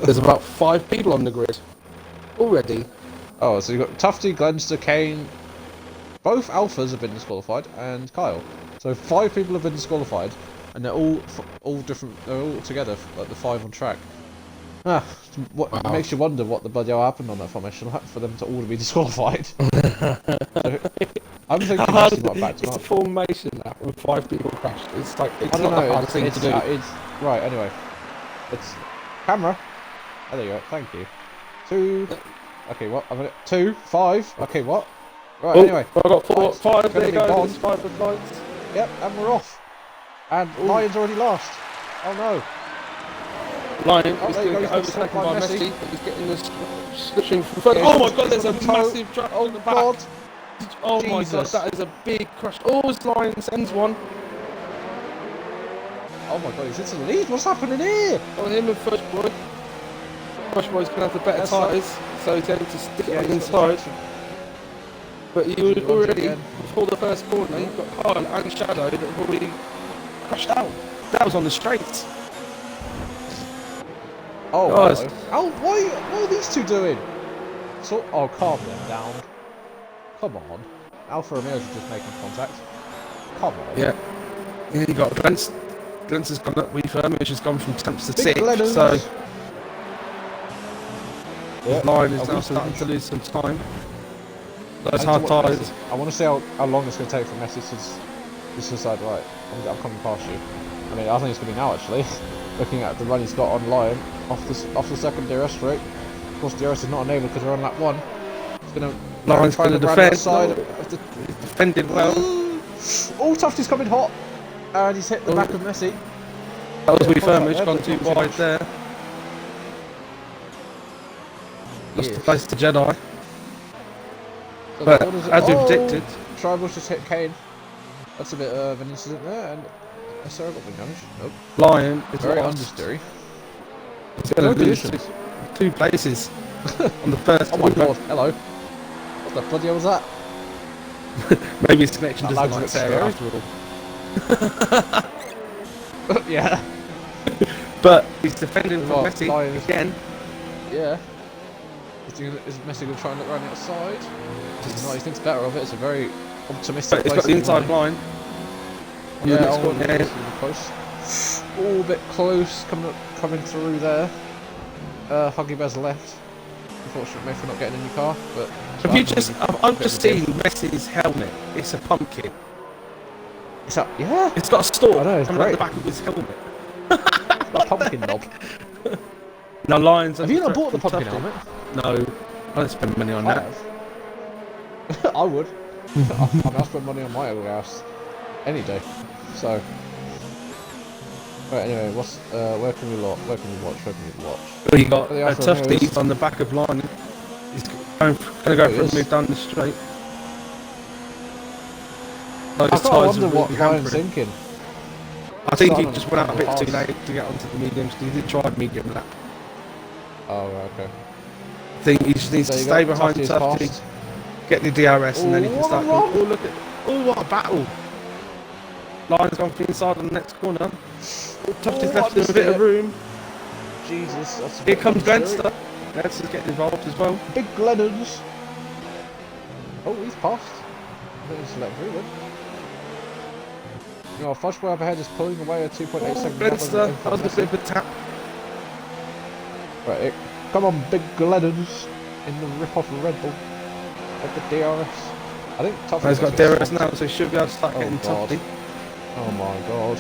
There's about 5 people on the grid already. Oh, so you've got Tufty, Glenstar, Kane. Both Alphas have been disqualified, and Kyle. So 5 people have been disqualified, and they're all different. They're all together, like the 5 on track. Ah, what Wow. makes you wonder what the bloody hell happened on that formation for them to all be disqualified. So, I'm thinking Messi might back It's a formation that with 5 people crashed. It's like it's I don't not know. a hard thing to do. It's right. Anyway, it's camera. Oh, there you go. Thank you. 2. Okay, what? I'm gonna 2, 5. Okay, what? Right. Oh, Anyway, I got 4, lights 5. gonna There you be go. gone. There's 5 with lights. Yep, and we're off. And Lion's already lost. Oh no. Lion Oh, is there going you to go, get he's overtaken by by Messi. Messi, but he's getting this switching from front. Yeah, Oh my he's- god, there's a he's on toe. massive truck Oh in the back. god. Oh my god, Jesus. that is a big crash. Oh, it's Lion sends one. Oh my god, he's into the lead. What's happening here? On him and First Boy. First Boy's going to have the better That's tyres, so he's able to stick Yeah, it he's got the inside. traction. But you He would runs already, again. before the first corner, you've got Kyle and Shadow that have already crashed out. That was on the straight. Oh, Guys. hello. Oh, what are these two doing? So, oh, calm them down. Come on. Alfa Romeo's are just making contact. Come on. Yeah. Yeah, you got Glens. Glens has gone up refurb, which has gone from 10th to Big 6th, Glennons. so Yeah. Lion is Oh, now he's starting to lose some time. I Those need hard to watch tyres. Messi. I want to see how long it's going to take for Messi to just decide, right, I'm coming past you. I mean, I think it's going to be now, actually. Looking at the run he's got on Lion, off the second DRS straight. Of course, DRS is not enabled because we're on lap 1. He's going to Lion's try going to to grab defend. that side of the... He's defended well. Oh, Tufty's coming hot! And he's hit the back of Messi. That was Yeah, refurb, contact which there, gone but too not too wide much. there. Lost the Yes. place to Jedi. So But what is it? as we Oh, predicted, Tribal's just hit Kane. That's a bit of an incident there, and Sarah got the damage. Nope. Lion is Very lost. understery. He's going to lose conditions. 2 places on the first Oh my corner. god, hello. What the bloody hell was that? Maybe his connection That doesn't lag's like a bit Sarah scary. after all. Yeah. But he's defending from Well, Messi Lion is- again. Yeah. Is Messi going to try and look around the outside? He's not, he thinks better of it. It's a very optimistic But he's place got to the be inside running. line. On the Yeah, next oh, corner. it's really close. All a bit close coming through there. Huggy Bear's left. Unfortunately for not getting in your car, but... Have you just? I've Bit just of a seen Messi's helmet. It's a pumpkin. It's up, yeah! It's got a stalk I know, it's coming out the great. back of his helmet. The pumpkin knob. Now Lions. Have you not bought the pumpkin helmet? No, I don't spend money on I that. have. I would. I mean, I spend money on my old house any day. So... Right, anyway, where can we watch? Where can we watch? Well, you got The a Alfa Tufty Romeos. on the back of Lion. He's going to go Oh, he for a is. move down the straight. Those I've got to tyres wonder are what really Ryan's hampering. thinking. I think he Starting just on went out a bit the too pass. late to get onto the mediums. He did try medium lap. Oh, right, okay. I think he just needs There to you stay go, behind Tufty is Tufty, passed. get the DRS, and then he Oh, can what start. a run. Oh, look at! Oh, what a battle! Lion's gone for the inside on the next corner. Tufty's Oh, left him a bit of understeer. room. Jesus, that's a Here bit comes understeer. Glenstar. Glenstar's getting involved as well. Big Glennons. Oh, he's passed. I think he's let through then. You know, Fudgeboy up ahead is pulling away a 2.8 second gap over Glenstar, that was a Messi. bit of a tap. Right, come on, Big Glennons in the rip-off of Red Bull at the DRS. I think Tufty He's got DRS now, so he should be able to start Oh, getting God. Tufty. Oh my god.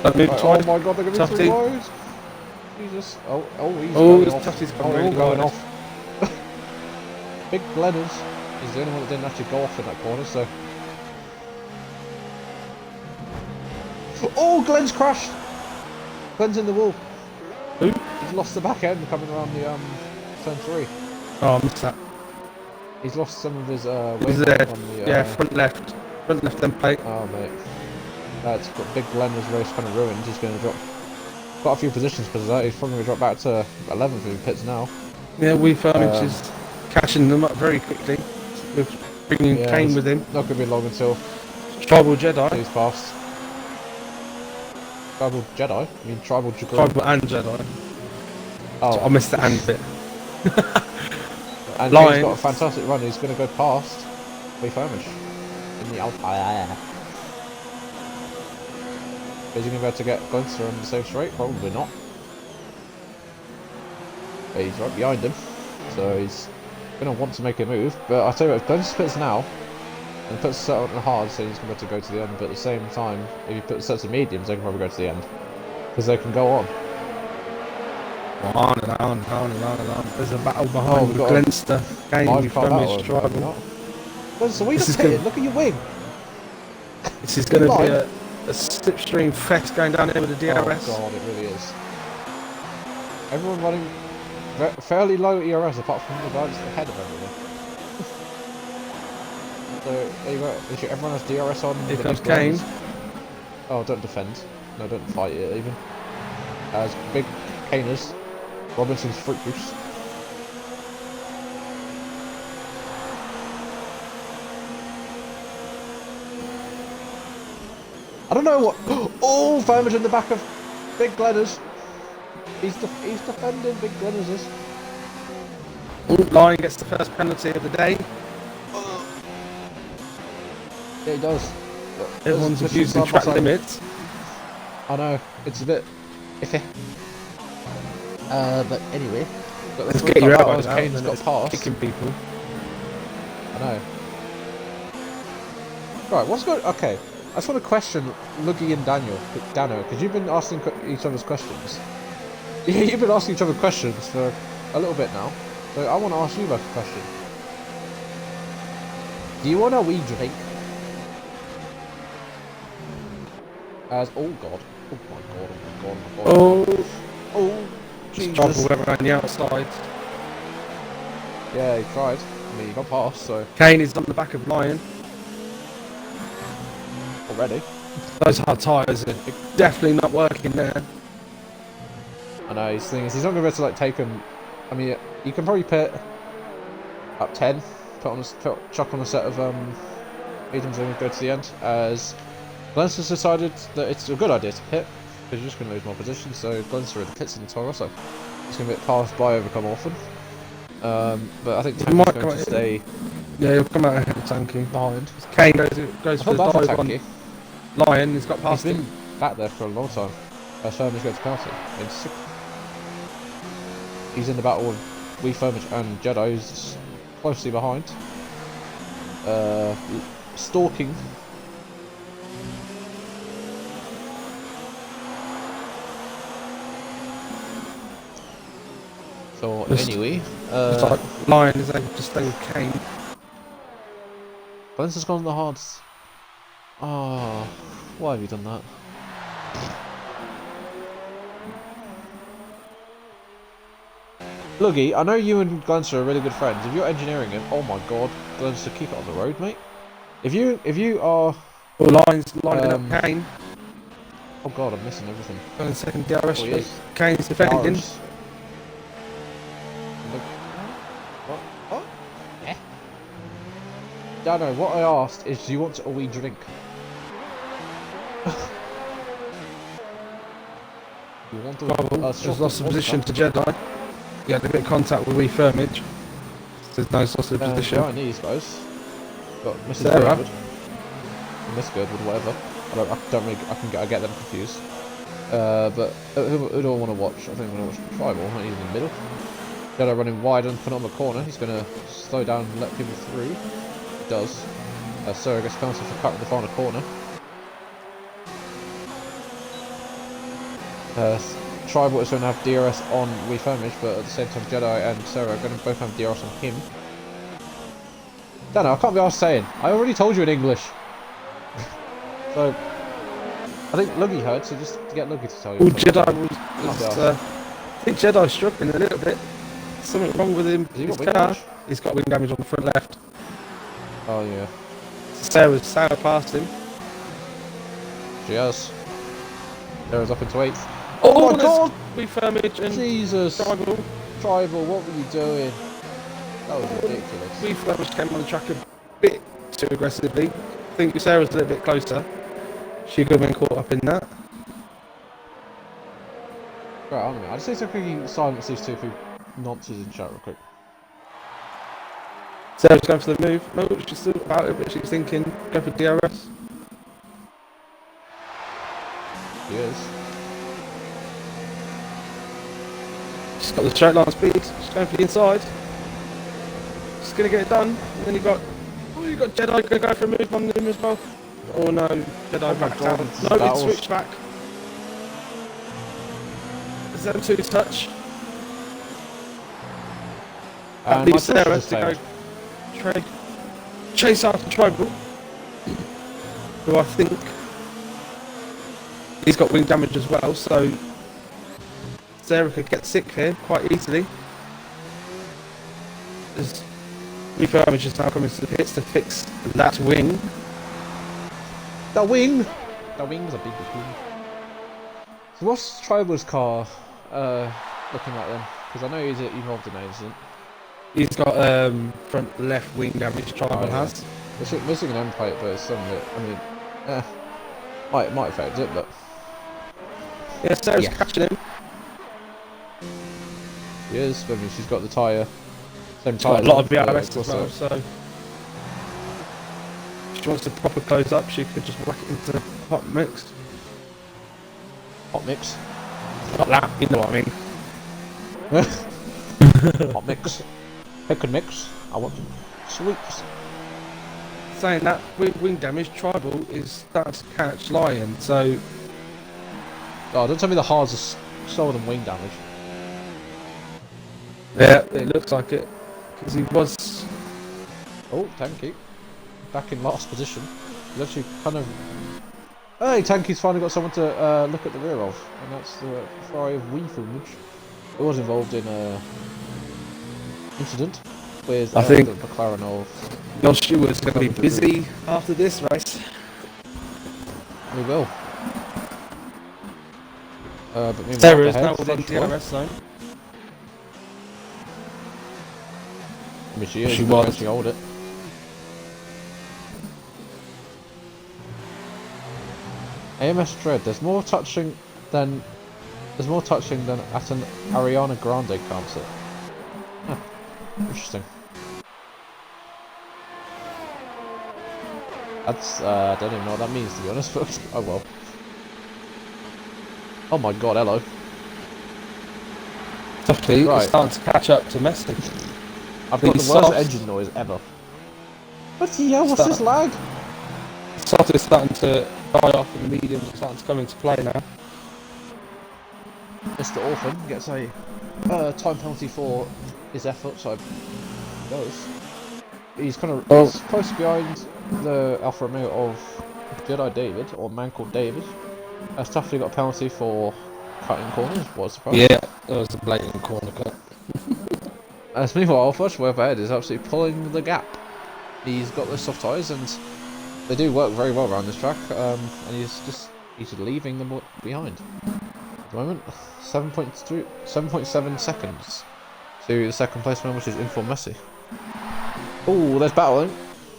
That move Right, twice. oh my god, they're going to be Tufty. three wide. Jesus. Oh, he's Oh, going off. Tufty's gone Oh, they're all really going wide. off. Big Glennons is the only one that didn't actually go off in that corner, so... Oh, Glenn's crashed! Glenn's in the wall. Who? He's lost the back end coming around the turn 3. Oh, I missed that. He's lost some of his He's weight there. on the Yeah, front left end plate. Oh mate, that's got Big Glenn was race kind of ruined. He's going to drop quite a few positions because of that. He's probably going to drop back to 11th in pits now. Yeah, We Firmage is catching them up very quickly. With bringing Kane with him. Not going to be long until Tribal Jedi. he's past. Tribal Jedi? You mean Tribal Jedi? Tribal and Jedi. Oh, So I missed the and bit. and Lions. he's got a fantastic run. He's going to go past We Firmage in the Alpha. Is he going to be able to get Glunster on the same straight? Probably not. But he's right behind him, so he's going to want to make a move. But I'll tell you what, if Glunster pits now and puts set on hard, so he's going to go to the end. But at the same time, if you put sets of mediums, they can probably go to the end because they can go on. On and on and on and on and on. There's a battle behind with Glunster. Kane, We Firmage, Tribal. Glunster, we just pitted. Look at your wing. This is going to be a slipstream fest going down here with the DRS. Oh god, it really is. Everyone running fairly low ERS apart from the guy just ahead of everyone. So there you go. Literally everyone has DRS on. Here comes Kane. Oh, don't defend. No, don't fight it even. As big Caners. Robinson's fruit juice. I don't know what. Oh, Firmage in the back of Big Glenners. He's defending Big Glenners. Lion gets the first penalty of the day. Yeah, he does. Everyone's abusing track limits. I know, it's a bit iffy. But anyway. Let's get you out of Kane's got past. Kicking people. I know. Right, what's going... Okay, I just want to question Luggy and Dano, because you've been asking each other's questions. Yeah, you've been asking each other questions for a little bit now. So I want to ask you both a question. Do you want a wee drink? As... Oh god. Oh my god, oh my god, oh my god. Oh, Jesus. Trouble around the outside. Yeah, he tried. I mean, he got past, so... Kane is on the back of Lion. Already. Those hard tyres are definitely not working there. I know, his thing is, he's not going to be able to, like, take him... I mean, you can probably pit up 10, chuck on a set of mediums and go to the end, as Glunster has decided that it's a good idea to pit, because you're just going to lose more position, so Glunster in the pits in the Toro Rosso. He's going to get passed by Overcome Orphan. But I think Tanky's going to stay... Yeah, he'll come out ahead of Tanky. Behind. Kane goes for the dive on Tanky. Lion, he's got past He's him. been back there for a long time. Firmage goes to penalty. He's in the battle with We Firmage and Jedi, who's closely behind. Stalking. So anyway, like Lion is able to stay with Kane. Glenn's has gone on the hards. Oh, why have you done that? Luggy, I know you and Glunster are really good friends. If you're engineering him, oh my god, Glunster, keep it on the road, mate. If you are... Well, Lion's lining up Kane. Oh god, I'm missing everything. Going second DRS. Oh, yes. Kane's defending. What? Eh? Dano, what I asked is, do you want a wee drink? You want to... There's lost of position to Jedi. He had a bit of contact with We Firmage. There's no loss of position. Behind these guys. Got Mrs. Sarah. Goodwood. Miss Goodwood, whatever. I get them confused. But who do I want to watch? I think I'm going to watch Tribal. He's in the middle. Jedi running wide and put on the corner. He's going to slow down and let people through. He does. Sarah gets penalty for cutting the final corner. Tribal is going to have DRS on We Firmage, but at the same time Jedi and Sarah are going to both have DRS on him. Don't know, I can't be asked saying. I already told you in English. So, I think Luggy heard, so just get Luggy to tell you. Oh, Jedi was I think Jedi's struggling a little bit. Something wrong with him. Has he His got wing car. damage? He's got wing damage on the front left. Oh yeah. Sarah's past him. She has. Sarah's up into 8th. Oh my god! Refurmage and Jesus! Tribal. Tribal, what were you doing? That was ridiculous. Refurmage came on the track a bit too aggressively. I think Sarah's a little bit closer. She could have been caught up in that. Right, I don't know. I just need to quickly silence these two nonsense in chat real quick. Sarah's going for the move. No, she's still about it, but she's thinking, go for DRS. She is. She's got the straight line speed. She's going for the inside. She's going to get it done. And then you've got Jedi going to go for a move on him as well. Oh no, Jedi backed out. No, it's switched back. Is them two touch? That leaves Sarah to go chase after Tribal, who I think he's got wing damage as well, so Sarah could get sick here quite easily. As Refurmage is now coming to the pits to fix that wing. That wing! That wing's a big wing. So what's Tribal's car looking like then? Because I know he's involved in an incident. He's got front left wing damage, Tribal has. Missing an end plate, but it's something that, I mean, might affect it, but... Yeah, Sarah's catching him. She is, but I mean, she's got the tyre. Same She's tyre. got a lot of BRS as well, so... If she wants to proper close up, she could just whack it into hot mix. Hot mix? Not that, you know what I mean. Hot mix. Pick and mix. I want sweeps. Saying that, with wing damage, Tribal is starting to catch Lion, so... Oh, don't tell me the hards are slower than wing damage. Yeah, it looks like it. Because he was... Oh, Tanky. Back in last position. He's actually kind of... Hey, Tanky's finally got someone to look at the rear of. And that's the Ferrari of Refurmage. It was involved in a incident with I think the McLaren of... Your steward's going to be busy after this race. We will. But meanwhile, Sarah is ahead, now within DRS zone. I mean, she is. She was. She hold it. AMS Dread. There's more touching than at an Ariana Grande concert. Huh. Interesting. That's I don't even know what that means, to be honest, but oh well. Oh my god, hello. Softly, Right. it's starting to catch up to Messi. I've got the worst engine noise ever. What the hell, what's this lag? Soft is starting to die off and the mediums are starting to come into play now. Mr. Orphan gets a time penalty for his effort, so he goes. He's kind of he's close behind the Alfa Romeo of Jedi David, or a man called David. Staffley got a penalty for cutting corners, was surprised. Yeah, that was a blatant corner cut. As meanwhile, Freshway up ahead is absolutely pulling the gap. He's got the soft tyres and they do work very well around this track, and he's leaving them behind. At the moment, 7.7 seconds to the second placement, which is Inform Messi. Oh, there's battling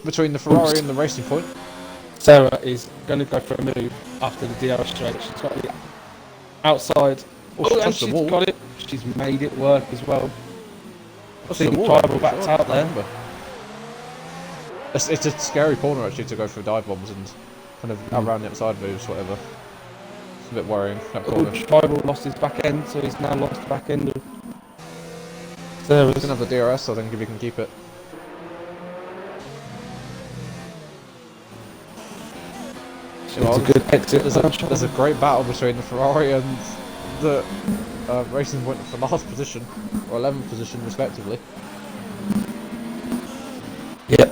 between the Ferrari and the Racing Point. Sarah is going to go for a move after the DRS straight. She's got the outside. Oh, and she's got it. She's made it work as well. I think Tribal backed out there. It's a scary corner actually to go for dive bombs and kind of around the outside moves, whatever. It's a bit worrying, that corner. Tribal lost his back end, so he's now lost the back end of Sarah's. He's going to have the DRS, so I think if he can keep it. It's a good exit. There's a great battle between the Ferrari and the Racing Point for last position, or 11th position respectively. Yep.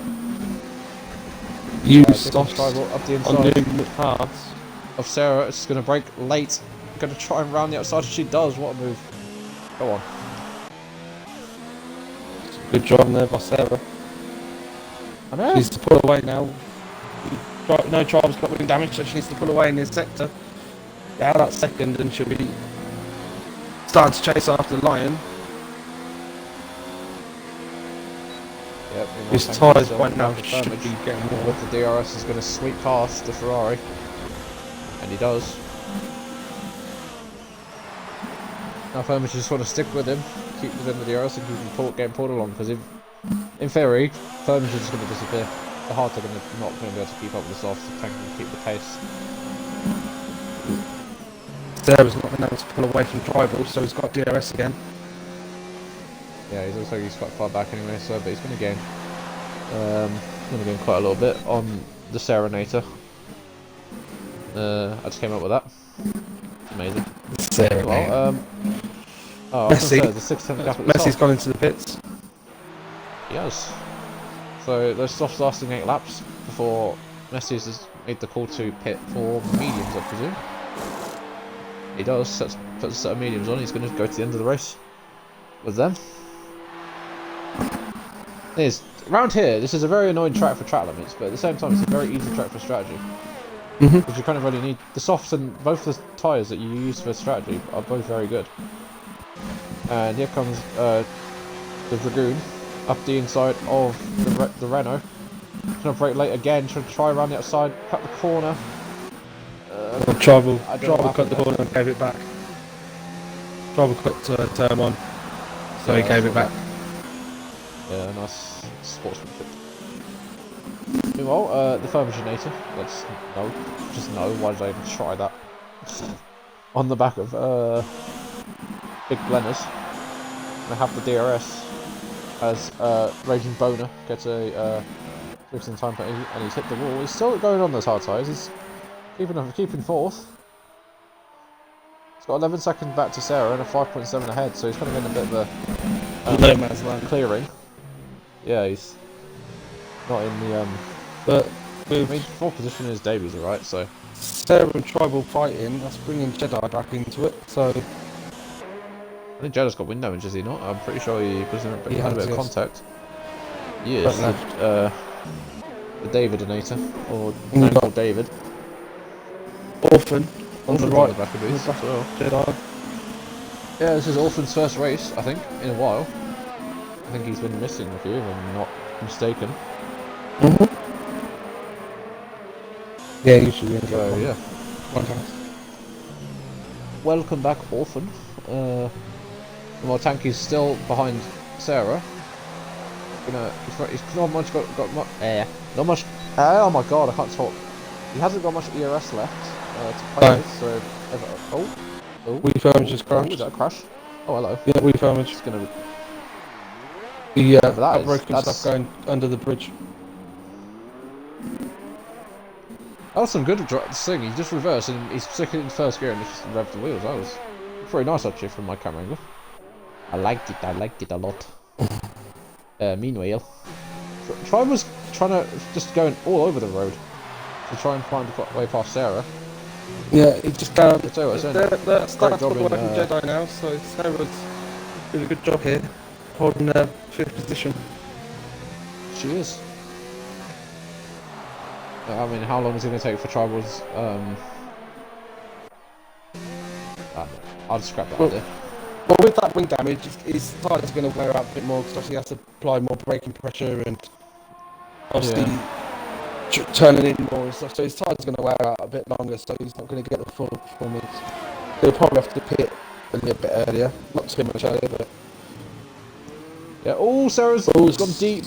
You Soft soft up the on inside. doing the paths. of Sarah. It's going to brake late. Going to try and round the outside. She does. What a move. Go on. Good job there by Sarah. I know. She needs to pull away now. No, Charles got wing damage, so she needs to pull away in this sector. Yeah, that second, and she'll be starting to chase after the Lion. Yep, his tyres right now should be getting more. But the DRS is going to sweep past the Ferrari. And he does. Now Firmage just want to stick with him, keep within the DRS and keep him getting pulled along, because in theory, Firmage is just going to disappear. The hards are not going to be able to keep up with the softs, the tank can keep the pace. Sarah's not been able to pull away from Tribal, so he's got DRS again. Yeah, he's quite far back anyway, so but he's going to gain. Quite a little bit on the Serenator. I just came up with that. Amazing. Serenator. Well, Messi. The 6th gap at the Messi's top. gone into the pits. He has. So those softs lasting 8 laps before Messi has made the call to pit for mediums, I presume. He does. Puts a set of mediums on. He's going to go to the end of the race with them. Around here, this is a very annoying track for track limits, but at the same time, it's a very easy track for strategy. Because you kind of only need the softs, and both the tyres that you use for strategy are both very good. And here comes the Dragoon up the inside of the Renault. Gonna brake late again, try around the outside, cut the corner. Tribal cut the corner and gave it back. Tribal cut turn on, so he gave it back. Yeah, nice sportsmanship. Meanwhile, the Firmaginator, just no, why did I even try that? On the back of Big Blenners. I have the DRS as Raging Boner gets a 15 time penalty, and he's hit the wall. He's still going on those hard tyres, he's keeping fourth. He's got 11 seconds back to Sarah and a 5.7 ahead, so he's kind of getting a bit of a clearing. Yeah, he's not in the but I mean, 4th position is Davies, alright, so Sarah and Tribal fighting, that's bringing Jedi back into it, so I think Jedda's got wind damage, is he not? I'm pretty sure he was in a bit of contact. Yes, the Davidinator, or name called David. Orphan on the right, back of these as well. Jedi. Yeah, this is Orphan's first race, I think, in a while. I think he's been missing a few, if I'm not mistaken. Yeah, usually. So, yeah. Welcome back, Orphan. Well, Tanky's still behind Sarah. He's not much not much. Oh my god, I can't talk. He hasn't got much ERS left to play with, so. Wheel Firmage just crashed. Was that a crash? Oh, hello. Yeah, Wheel Firmage. Just gonna. The broken stuff going under the bridge. That was some good thing. He just reversed and he's sticking in first gear and he just revved the wheels. That was pretty nice actually from my camera angle. I liked it a lot. Meanwhile, Tribe was trying to just going all over the road to try and find a way past Sarah. Yeah, he just found. That's great job in Jedi now, so Sarah's doing a good job here, holding 5th position. She is. I mean, how long is it going to take for Tribal's? I'll just scrap that idea. Well, with that wing damage, his tyres are going to wear out a bit more because he has to apply more braking pressure and obviously turning in more and stuff. So his tyres are going to wear out a bit longer, so he's not going to get the full performance. He'll probably have to pit a little bit earlier, not too much earlier, but yeah. Oh, Sarah's gone deep.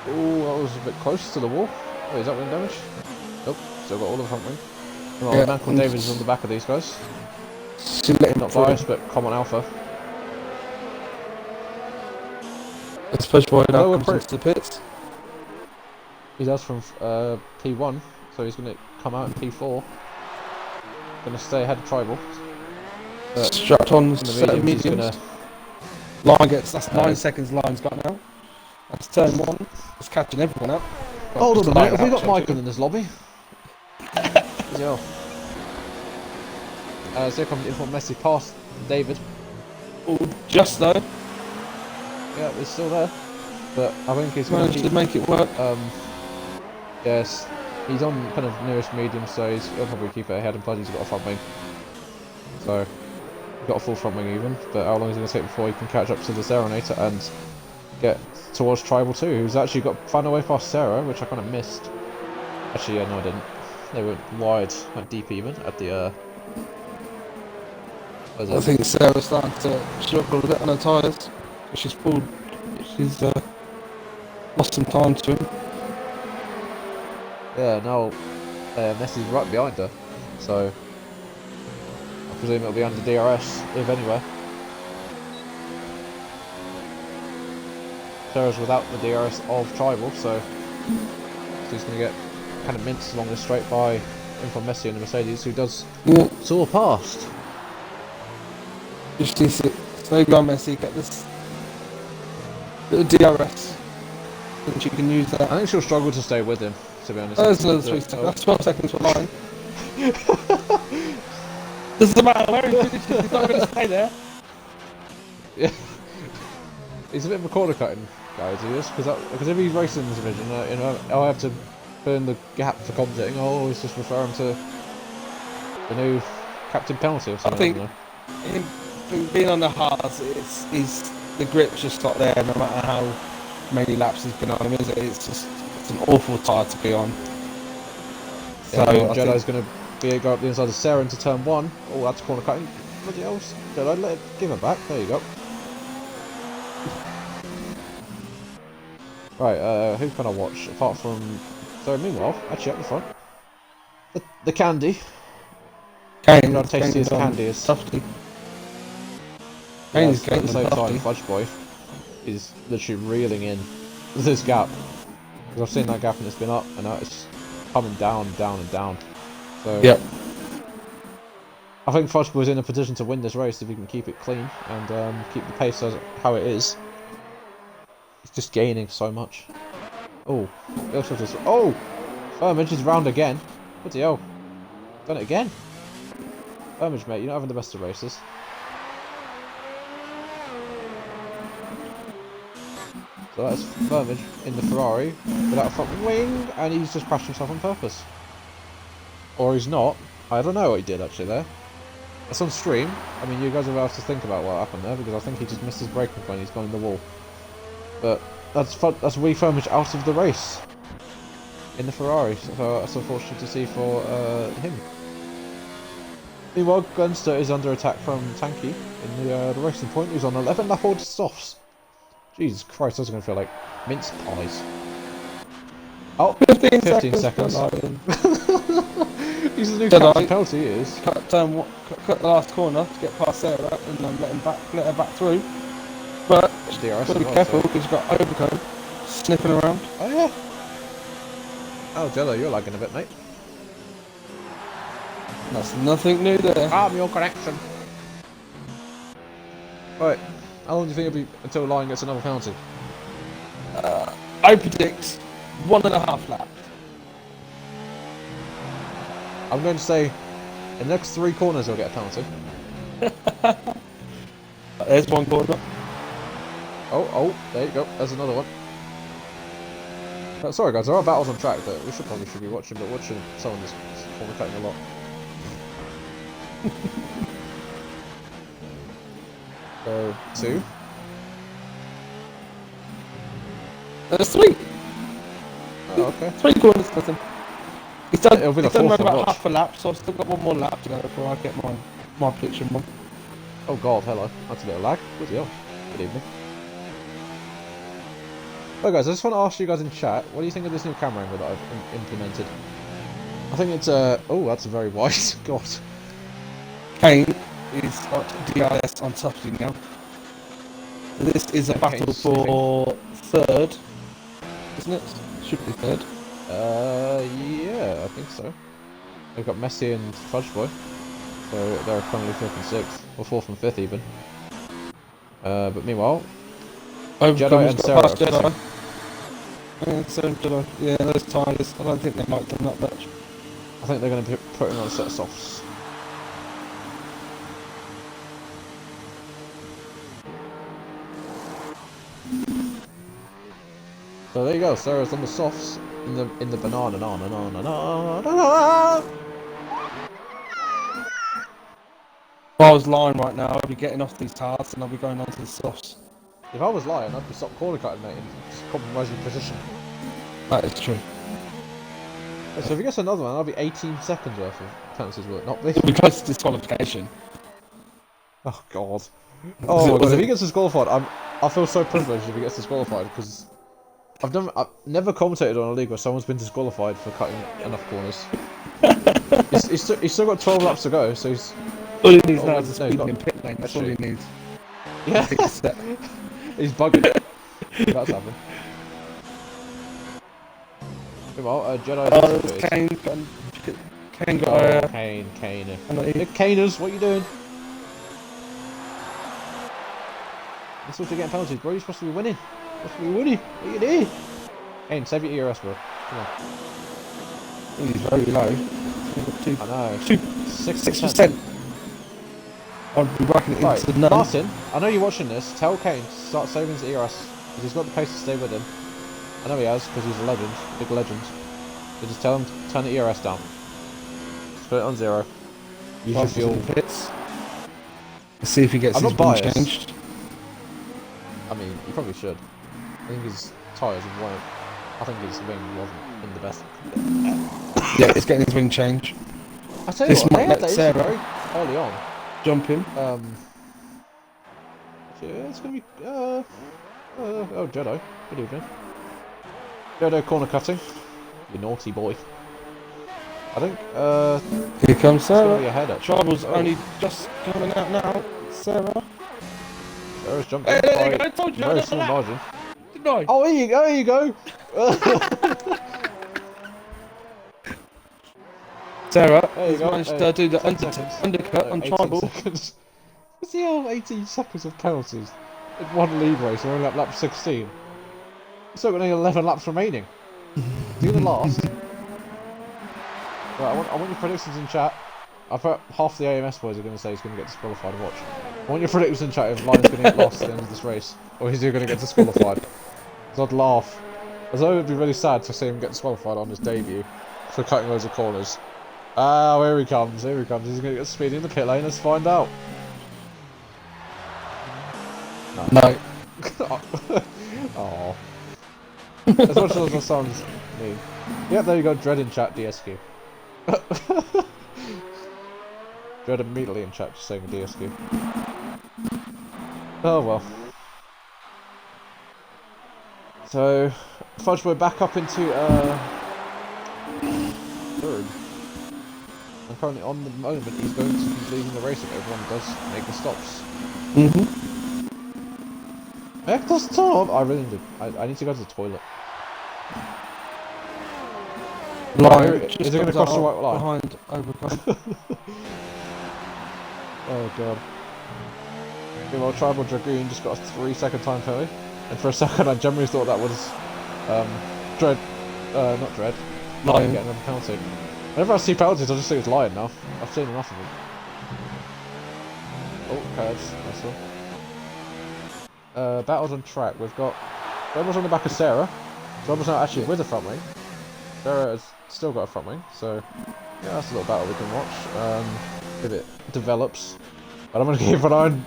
Oh, that was a bit close to the wall. Oh, is that wing damage? Nope, still got all the front wing. Well, yeah, Michael Davis is on the back of these guys. Not biased, but common alpha. Let's push forward now comes into the pits. He does from P1, so he's going to come out in P4. Going to stay ahead of Tribal. Strapped on set of mediums. Line gets, that's 9 seconds Line's got now. That's turn 1. It's catching everyone up. Hold on a minute, have we got Michael in this lobby? Yeah. So comes Inform Messi past David. Oh, just though. Yeah, it's still there. But I think he's managed to make it work. Yes, he's on kind of nearest medium, so he'll probably keep it ahead, and plus he's got a front wing. So, he's got a full front wing even, but how long is it going to take before he can catch up to the Serenator and get towards Tribal 2, who's actually found a way past Sarah, which I kind of missed. Actually, yeah, no I didn't. They went wide and deep even at the, I think Sarah's starting to struggle a bit on her tyres. She's lost some time to him. Yeah, now Messi's right behind her, so I presume it'll be under DRS, if anywhere. Sarah's without the DRS of Tribal, so he's going to get kind of minced along the straight by Inform Messi and the Mercedes, who does soar past. Just needs to slow down Messi, get this little DRS, and she can use that. I think she'll struggle to stay with him, to be honest. There's another 3 seconds. That's 12 seconds for line. Doesn't matter where he finishes, he's not going to stay there. Yeah. He's a bit of a corner cutting guy, he is, because if he's racing in this division, you know, I'll have to burn the gap for commentating. I'll always just refer him to the new captain penalty or something. I think being on the hards, the grip's just not there, no matter how many laps he's been on him, is it? It's an awful tyre to be on. So Jedi's going to go up the inside of Sarah into turn 1. Oh, that's corner cutting. Bloody hell, Jedi, give her back. There you go. Right, who can I watch apart from? So meanwhile, actually up the front, the Candy. Not tasty as Candy is. Tufty. Yes, at the same time, Fudge Boy is literally reeling in this gap. Because I've seen that gap and it's been up, and now it's coming down, down, and down. So yep. I think Fudge Boy's in a position to win this race if he can keep it clean and keep the pace as how it is. He's just gaining so much. Oh, Firmage is round again. What the hell? Done it again. Firmage, mate, you're not having the best of races. So that's Firmage in the Ferrari without a front wing, and he's just crashed himself on purpose. Or he's not. I don't know what he did actually there. It's on stream. I mean, you guys will have to think about what happened there, because I think he just missed his braking point. He's gone in the wall. But that's Wee Firmage out of the race in the Ferrari. So that's unfortunate to see for him. Meanwhile, Gunster is under attack from Tanky in the racing point. He's on 11 lap order softs. Jesus Christ, that's going to feel like mince pies. Oh, 15 seconds. He's the new captain penalty, he is. Cut the last corner to get past Sarah and then let her back through. But DRS gotta be careful because you've got Overcomb sniffing around. Oh yeah. Oh Jello, you're lagging a bit, mate. That's nothing new there. Your connection. Right, how long do you think it'll be until Lion gets another penalty? I predict 1.5 laps. I'm going to say in the next 3 corners he'll get a penalty. There's one corner. Oh, there you go. There's another one. Sorry guys, there are battles on track that we probably should be watching, but watching someone just corner cutting a lot. So 2. There's 3. Oh, okay. 3 corners, nothing. He's done around about half a lap, so I've still got 1 more lap to go before I get my prediction one. Oh god, hello. That's a bit of lag. Good deal. Good evening. Well guys, I just want to ask you guys in chat, what do you think of this new camera angle that I've implemented? I think it's oh, that's very wide. God. Kane is got DRS on Tufty now. This is a battle for 3rd, isn't it? Should be 3rd. Yeah, I think so. We've got Messi and Fudge Boy. So they're currently 5th and 6th, or 4th and 5th even. But meanwhile, Jedi and Sarah. Jedi. Yeah, so Jedi. Yeah, those tyres. I don't think they might have done that much. I think they're going to be putting on a set of softs. So there you go, Sarah's on the softs in the banana. If I was lying right now, I'd be getting off these tarts and I'd be going on to the softs. If I was lying, I'd be stop corner cutting, mate, and just compromising position. That is true. So if he gets another one, that'll be 18 seconds worth of penalties work, not this. It'll be close to disqualification. Oh god. Oh my god, if he gets disqualified, I feel so privileged if he gets disqualified, because I've never commentated on a league where someone's been disqualified for cutting enough corners. he's still got 12 laps to go, so he's... All he needs now is a speed in pit lane, that's all he needs. Yeah, he's bugging. That's happened. Well, Jedi... Kane got... Kane. Big Caners, what are you doing? This is what you're getting penalties, bro. You're supposed to be winning. What are you doing? Kane, save your ERS, bro. Come on. He's very low. I know. 6%. I'll be whacking it into the none. Martin, I know you're watching this. Tell Kane to start saving his ERS, because he's got the pace to stay with him. I know he has, because he's a legend. Big legend. So just tell him to turn the ERS down. Just put it on 0. You should feel... Pits. Let's see if he gets his wing changed. I mean, you probably should. I think his tyres weren't... I think his wing wasn't in the best... Yeah, he's getting his wing changed. I tell you what, they had that issue very early on. Jump in. Yeah, it's gonna be... oh, Jedi. Good evening. Jedi corner cutting. You naughty boy. I think, here comes Sarah. Ahead, Tribal's only just coming out now. Sarah. Sarah's jumping. Hey, there you go. I told you. Very small margin. Didn't I? Oh, there you go. Sarah There you go. managed to do the undercut on Tribal. See how 18 seconds of penalties in one league race, we're only at lap 16. He's still got only 11 laps remaining. He's gonna last. Right, I want your predictions in chat. I bet half the AMS boys are going to say he's going to get disqualified. Watch. I want your predictions in chat if Lion's going to get lost at the end of this race, or is he going to get disqualified? Because I'd laugh. As though it would be really sad to see him get disqualified on his debut for cutting loads of corners. Ah, here he comes. Here he comes. He's going to get speedy in the pit lane. Let's find out. No. Oh. As much as the songs mean. Yep, there you go. Dread in chat. DSQ. Dread immediately in chat just saying DSQ. Oh well. So, Fudge we're back up into third. And currently on the moment he's going to be leading the race if everyone does make the stops. Hector's top! I really need to, I need to go to the toilet. Lion, is it going to cross the white line? Behind overcome. Oh god. Meanwhile, Tribal Dragoon just got a 3-second time penalty. And for a second I generally thought that was Dread, not Dread, Lion getting another penalty. Whenever I see penalties I just think it's Lion now. I've seen enough of them. Oh, curves, that's all. Battles on track, we've got Rebel's on the back of Sarah. Rebel's not actually with a front wing. Sarah has still got a front wing, so yeah, that's a little battle we can watch. If it develops. But I'm going to keep an eye on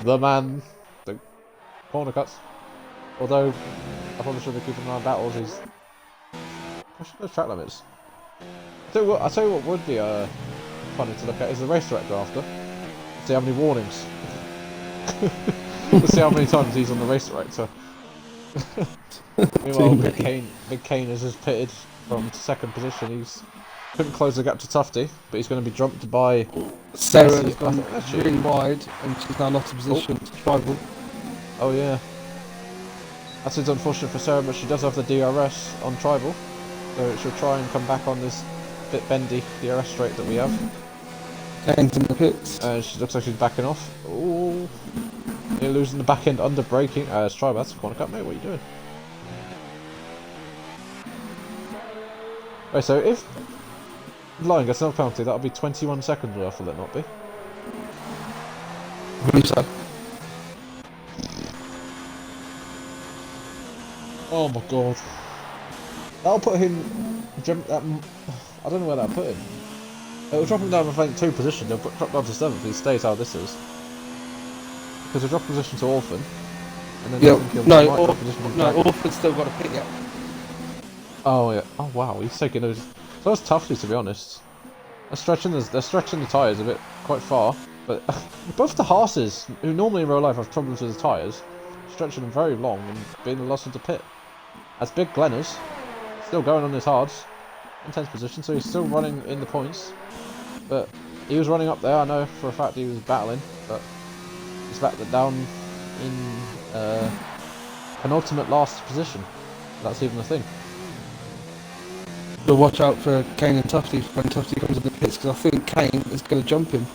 the man, the corner cuts. Although, I probably should be keeping an eye on battles, he's pushing those track limits. I'll tell you what would be funny to look at is the race director after. See how many warnings. Let's see how many times he's on the race director. Meanwhile, Big Kane is just pitted from second position. He's couldn't close the gap to Tufty, but he's going to be jumped by Sarah. Has gone really wide, and she's now lost a position to Tribal. Oh yeah. That's unfortunate for Sarah, but she does have the DRS on Tribal, so she'll try and come back on this bit bendy DRS straight that we have. Kane's in the pits. She looks like she's backing off. Ooh. You're losing the back end under braking. It's Tribal, that's a corner cut, mate. What are you doing? Wait, so if line gets another penalty, that'll be 21 seconds worth, will it not be? I believe so. Oh my god. That'll put him... I don't know where that'll put him. It'll drop him down, I think, 2 positions. It'll drop down to 7th if he stays how this is. Because it'll drop position to Orphan. And then I think he'll drop position back. Orphan's still got a pick yet. Oh yeah. Oh wow, he's taking those... So that's toughly, to be honest. They're stretching the tyres a bit, quite far. But both the Haas's, who normally in real life have problems with the tyres, stretching them very long and being the last into pit. As Big Glenners, still going on his hards, in 10th position, so he's still running in the points. But he was running up there, I know for a fact he was battling, but he's back down in penultimate last position. That's even a thing. But watch out for Kane and Tufty when Tufty comes in the pits, because I think Kane is going to jump him.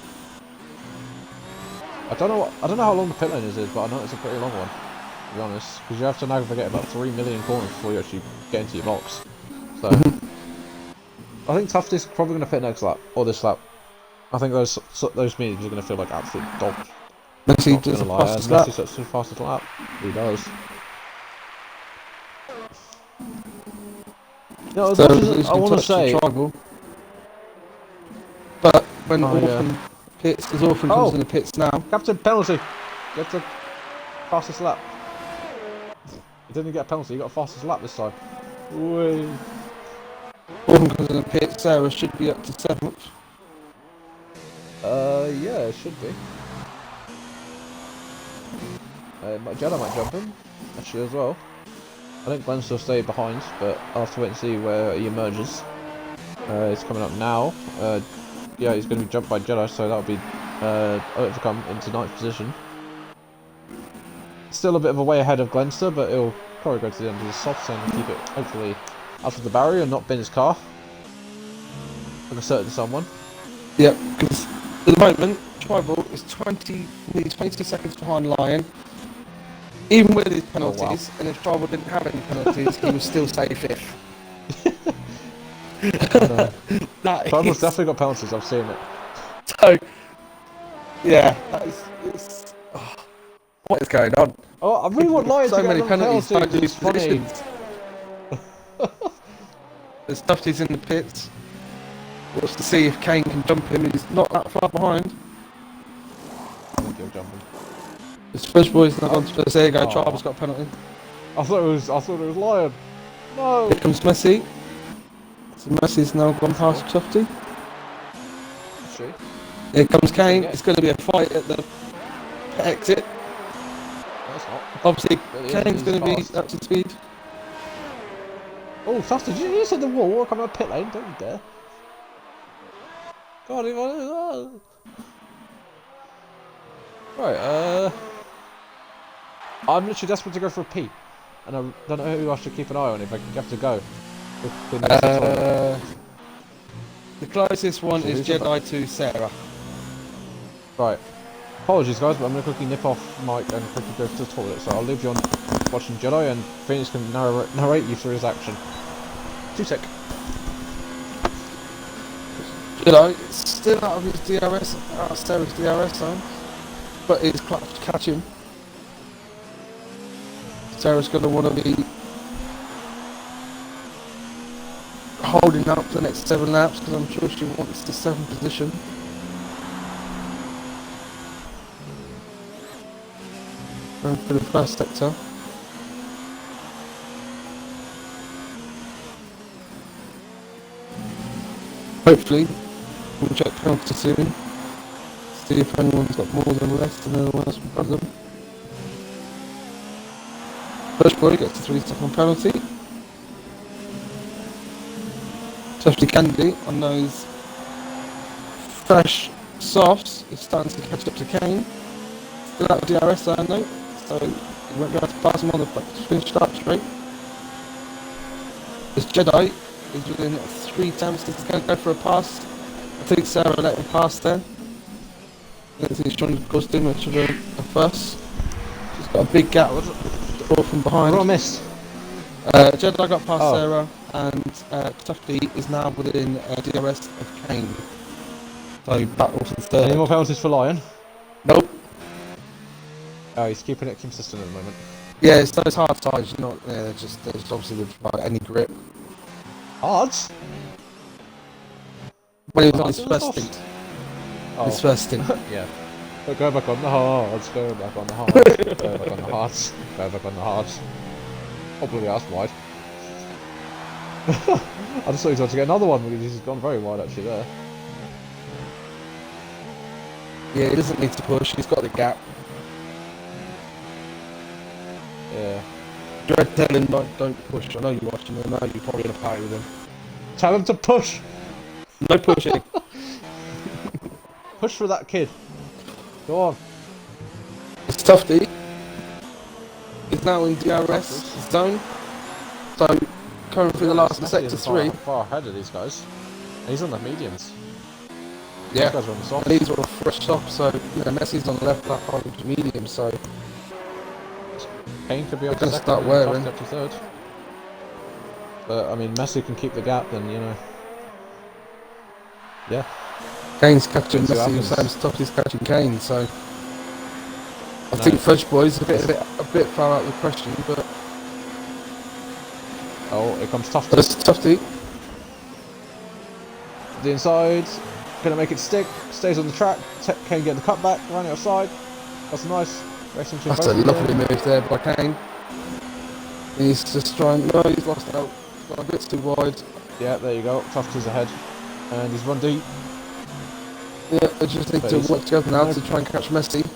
I don't know how long the pit lane is, but I know it's a pretty long one, to be honest, because you have to navigate about 3 million corners before you actually get into your box. So I think Tufty's probably going to pit next lap, or this lap. I think those meetings are going to feel like absolute dogs. Messi does the fastest lap. Messi sets the fastest lap. He does. No, as much as I want to say... Tribal. But when Orphan pits, as Orphan comes in the pits now... Captain, penalty! Get the fastest lap. He didn't get a penalty, he got a fastest lap this time. Whee. Orphan comes in the pits, Sarah should be up to 7th. Yeah, it should be. Jedi might jump in, actually, as well. I think Glenn still stayed behind, but I'll have to wait and see where he emerges. He's coming up now. Yeah, he's going to be jumped by Jedi, so that'll be overcome into 9th position. Still a bit of a way ahead of Glenster, but he'll probably go to the end of the soft and keep it, hopefully, out of the barrier and not bin his car. Like a certain someone. Yep, because at the moment, Tribal is 20 seconds behind Lion. Even with his penalties, and if Tribal didn't have any penalties, he would still stay 5th. Tribal's definitely got penalties, I've seen it. So, yeah, it's what is going on? Oh, I really want Lion so to get many penalties. It's funny. There's Tufty's in the pits. Wants to see if Kane can jump him. He's not that far behind. I think he'll jump him. The Spurs boys now on to there you go, Tribal's got a penalty. I thought it was Lion. No. Here comes Messi. So Messi's now gone past Tufty. Here comes Kane. It's going to be a fight at the exit. No, it's not. Obviously, Kane's going to be up to speed. Oh, Tufty, did you just hit the wall? Come out pit lane, don't you dare. God, right, I'm literally desperate to go for a pee, and I don't know who I should keep an eye on if I have to go. The closest one is Jedi to Sarah. Right. Apologies guys, but I'm going to quickly nip off mic and quickly go to the toilet, so I'll leave you on watching Jedi and Phoenix can narrate you through his action. 2 sec. Jedi still out of his DRS, out of Sarah's DRS zone, but he's clutched to catch him. Sarah's going to want to be holding up the next 7 laps because I'm sure she wants the 7th position. Going for the first sector. Hopefully, we'll check penalty soon. See if anyone's got more than less than anyone else in front of them. First boy gets a 3-second penalty. Tufty Candy on those fresh softs is starting to catch up to Kane. Still out of DRS zone though, so he won't be able to pass him on the finish start straight. This Jedi is within 3 attempts. He's going to go for a pass. I think Sarah let him pass there. I think he's trying to cause too much of a fuss. She's got a big gap from behind. What I missed? Jedi got past Sarah. and Tufty is now within DRS of Kane. So battles in third. Any more penalties for Lion? Nope. Oh, he's keeping it consistent at the moment. Yeah, it's those hard sides, not they're just obviously without any grip. Hards? When he was on his first stint. Oh. His first stint. Yeah. But go back on the hards, go back on the hards, go back on the hards, go back on the hards. Probably that's wide. I just thought he was about to get another one because he's gone very wide actually there. Yeah, he doesn't need to push, he's got the gap. Yeah. Dread, tell him don't push. I know you're watching him, I know you're probably going to party with him. Tell him to push! No pushing. Push for that kid. Go on. It's Tufty. He's now in DRS zone. So, coming through the last sector 3. Far ahead of these guys. And he's on the mediums. Yeah. These guys are on the soft. And these are all fresh off, so Messi's on the left, lap on the medium, so Kane could be up They're to gonna second, start wearing. Tufty up to third. But I mean, Messi can keep the gap, then you know. Yeah. Kane's catching Let's see what Messi, happens. same as Tufty's catching Kane, so I think Fudge Boy's a bit far out of the question, but Oh, here comes Tufty. it's Tufty. The inside, gonna make it stick, stays on the track, Kane get the cutback, running outside. That's nice. Racing between That's a both of lovely them. move there by Kane. He's just trying. No, he's lost out. He's got a bit too wide. Yeah, there you go. Tufty's ahead. And he's run deep. Yeah, they just need But to he's- work together now to try and catch Messi.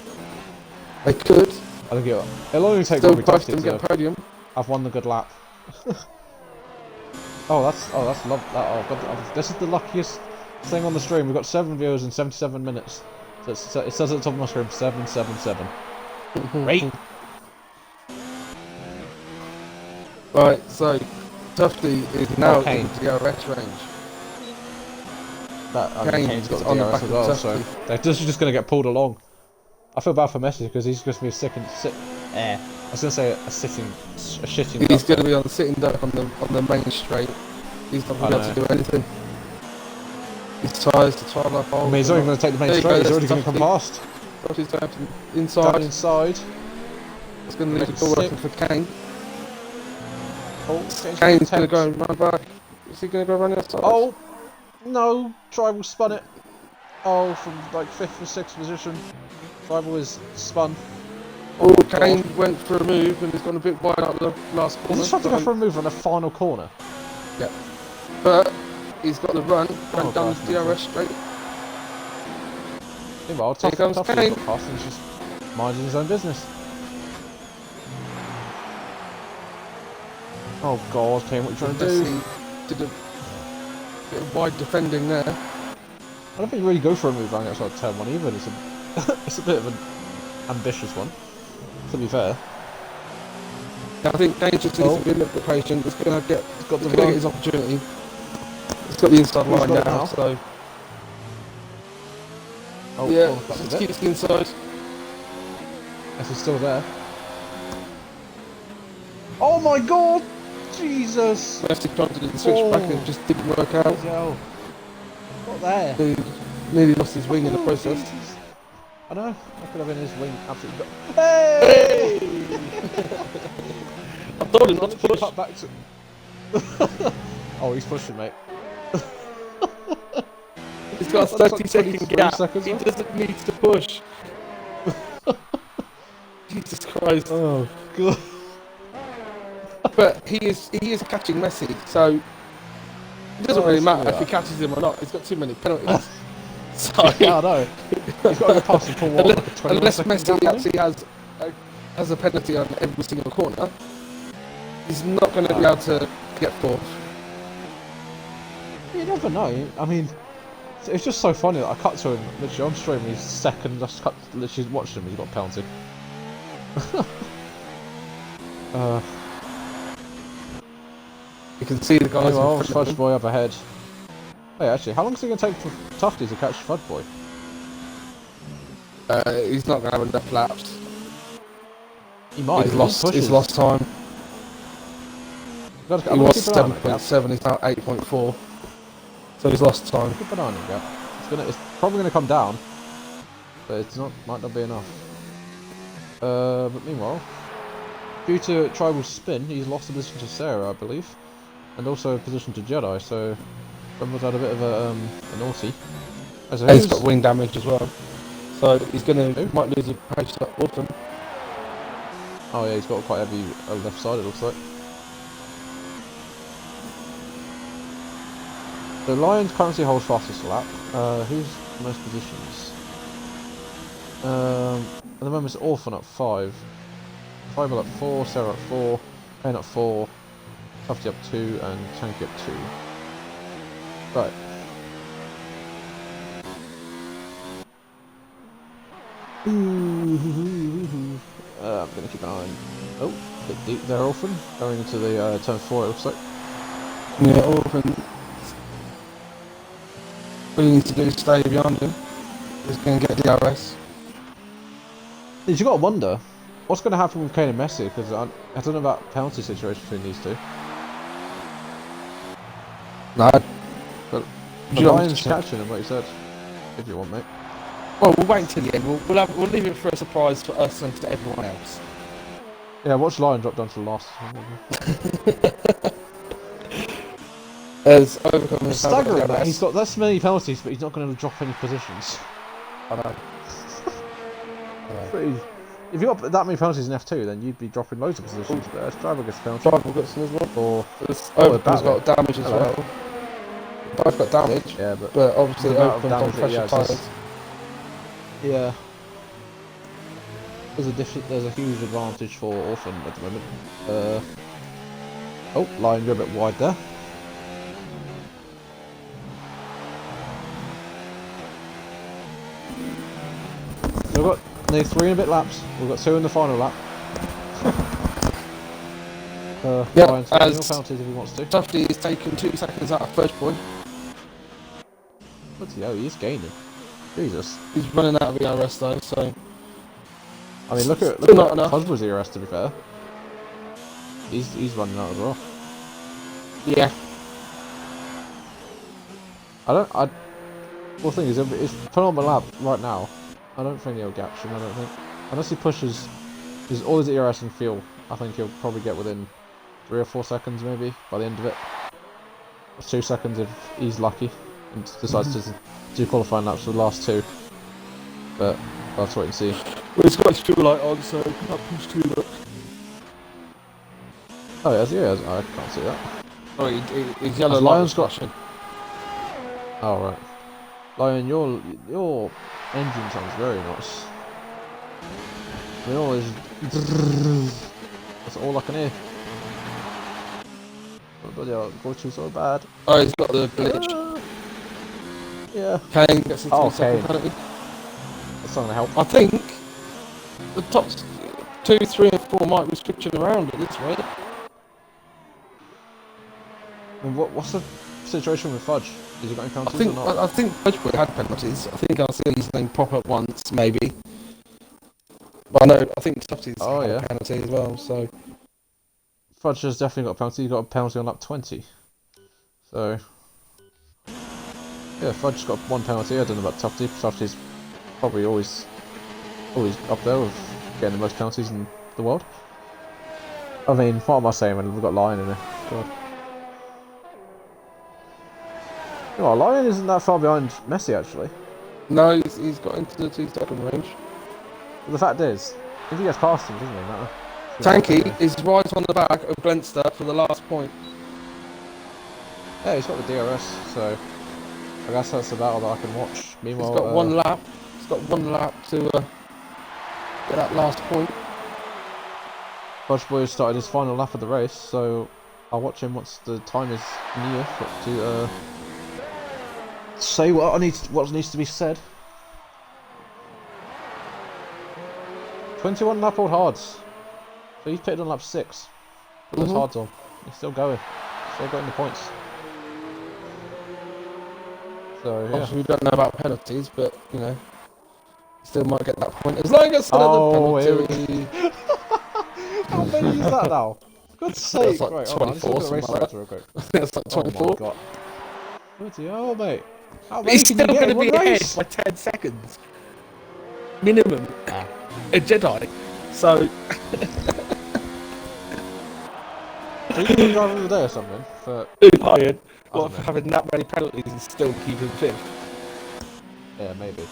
They could I think it'll only take still Robbie both Tufty them get a to podium. have won the good lap. that's love. This is the luckiest thing on the stream. We've got 7 viewers in 77 minutes. So it says at the top of my screen 777. Great. Right, so Tufty is now Kane. in DRS range. Kane's got the on the DRS back as of well, so Tufty. they're just going to get pulled along. I feel bad for Messi because he's just going to be I was going to say a shitting. He's going to be on the sitting duck on the main straight. He's not going to be able to do anything. His tyres, the tyre life. I mean, he's not even going to take the main straight. He's already going to come past. Tufty's going to Down inside. inside. It's going to leave Make the it door stick. open for Kane. Oh, Kane's going to go and run back. Is he going to go run outside? Oh no! Tribal spun it. Oh, from like 5th or 6th position. Tribal is spun. Oh, Kane went for a move and he's gone a bit wide out the last corner. He's trying to go for a move on the final corner. Yeah. But he's got the run, went down gosh, the DRS straight. Meanwhile, Here comes Tufty's Kane. got past and he's just minding his own business. Oh god, Kane, what are you trying to do? Messi did a bit of wide defending there. I don't think you really go for a move running outside turn 1 either. It's a bit of an ambitious one, to be fair. I think Kane just needs to be a little bit patient. He's going to get his opportunity. He's got the inside He's line got it now, now. so Yeah, just keeps the inside. Yes, he's still there. Oh my god! Jesus! Messi tried to do the switch back and it just didn't work out. Yo. Not there. He nearly lost his wing in the process. Jesus. I know. I could have been his wing absolutely. Hey! I told him not to push. Cut back to. Oh, he's pushing, mate. He's got a That's 30-second 23 gap. seconds He left. doesn't need to push. Jesus Christ. Oh god. But he is catching Messi, so it doesn't really matter if he catches him or not. He's got too many penalties. So Yeah, I know. He's got to go past and pull one. Like a 21 unless second Messi gap on him. actually has a penalty on every single corner, he's not going to be able to get fourth. You never know. I mean, it's just so funny that I cut to him literally on stream. He's second. Just cut. Literally watched him. He's got penalty. You can see the guys. Oh, in front Fudge of Boy up ahead. Hey, actually, how long is it going to take for Tufty to catch Fudge Boy? him. He's not going to have enough laps. He might. He's if he lost. pushes. He's lost time. He was 7.7, he's now 8.4. So he's lost time. Keep an eye on him, gap. It's probably gonna come down, but it's not. Might not be enough. But meanwhile, due to Tribal's spin, he's lost a position to Sarah, I believe, and also a position to Jedi. So Rumble's had a bit of a naughty. And he's got wing damage as well. So he's might lose a page to Orphan. Oh yeah, he's got quite heavy left side, it looks like. So Lions currently holds fastest lap. Who's most positions? At the moment it's Orphan at 5. Tribal at 4, Sarah at 4, Kane at 4, Tufty up 2, and Tanky up 2. Right. I'm gonna keep an eye on. Oh, a bit deep there, Orphan. Going into the turn 4, it looks like. Yeah, Orphan. What he needs to do is stay behind him. He's going to get DRS. You got to wonder what's going to happen with Kane and Messi, because I don't know about penalty situation between these two. No. But the Lions catching him, like you said. If you want, mate. Well, we'll wait until the end. We'll leave it for a surprise for us and to everyone else. Yeah, watch Lion drop down to the last. As overcoming staggering that he's got this many penalties, but he's not going to drop any positions. I know. If you got that many penalties in F2, then you'd be dropping loads of positions. But Driver gets a penalty. Driver gets some as well. Or Overcom's got damage as well. Both got damage. Yeah, but obviously Overcom's on pressure tires. Yeah. There's a huge advantage for Orphan at the moment. Oh, Lion go a bit wide there. So we've got nearly 3 and a bit laps. We've got 2 in the final lap. Yeah, as penalties if he wants to. Tufty is taking 2 seconds out of first point. Bloody hell, he's gaining. Jesus. He's running out of ERS though, so. I mean, look at Cosmo's ERS, to be fair. He's running out as well. Yeah. Well, the thing is, if put on the lap right now, I don't think he'll catch him. I don't think, unless he pushes all his ERS and fuel, I think he'll probably get within 3 or 4 seconds maybe by the end of it. Or 2 seconds if he's lucky and decides to do qualifying laps for the last 2. But I'll have to wait and see. Well, he's got his fuel light on, so not push too much. Oh, yeah, I can't see that. Oh, he's yellow Lion's got. Oh right, Lion, your engine sounds very nice. I mean, all is. That's all I can hear. Oh, bloody hell, Gorchu's so bad. Oh, he's got the glitch. Yeah. Kane gets into the second penalty. That's not gonna help. I think the top 2, 3, and 4 might be switching around at this rate. And what's the situation with Fudge? Has he got any penalties or not? I think Fudge had penalties. I think I'll see his name pop up once, maybe. But I think Tufty's had a penalty as well, so. Fudge has definitely got a penalty. He got a penalty on lap 20. So. Yeah, Fudge's got 1 penalty. I don't know about Tufty. Tufty's probably always up there with getting the most penalties in the world. I mean, what am I saying when we've got Lion in there? God. You know, Lion isn't that far behind Messi, actually. No, he's got into the 2-second range. But the fact is, if he gets past him, doesn't it matter? Tanky is right on the back of Glenster for the last point. Yeah, he's got the DRS, so I guess that's the battle that I can watch. Meanwhile, he's got 1 lap. He's got 1 lap to get that last point. Fudge Boy started his final lap of the race, so I'll watch him once the time is near to say what needs to be said. 21 lap old Hards. So he's pitted on lap 6. Put those Hards on. He's still going. Still getting the points. So yeah. Obviously we don't know about penalties, but you know, still might get that point as long as another penalty. How many is that now? God's sake! like Right, hold on, let's 24, look at the race something like stats real quick. I think it's like 24. Oh my god. Bloody hell, mate. How He's many can still you get going in to one be ahead race? by 10 seconds. Minimum. Ah. A Jedi. So, Are you the driver of the day or something? For hired. I What don't for know. having that many penalties and still keeping fifth? Yeah, maybe.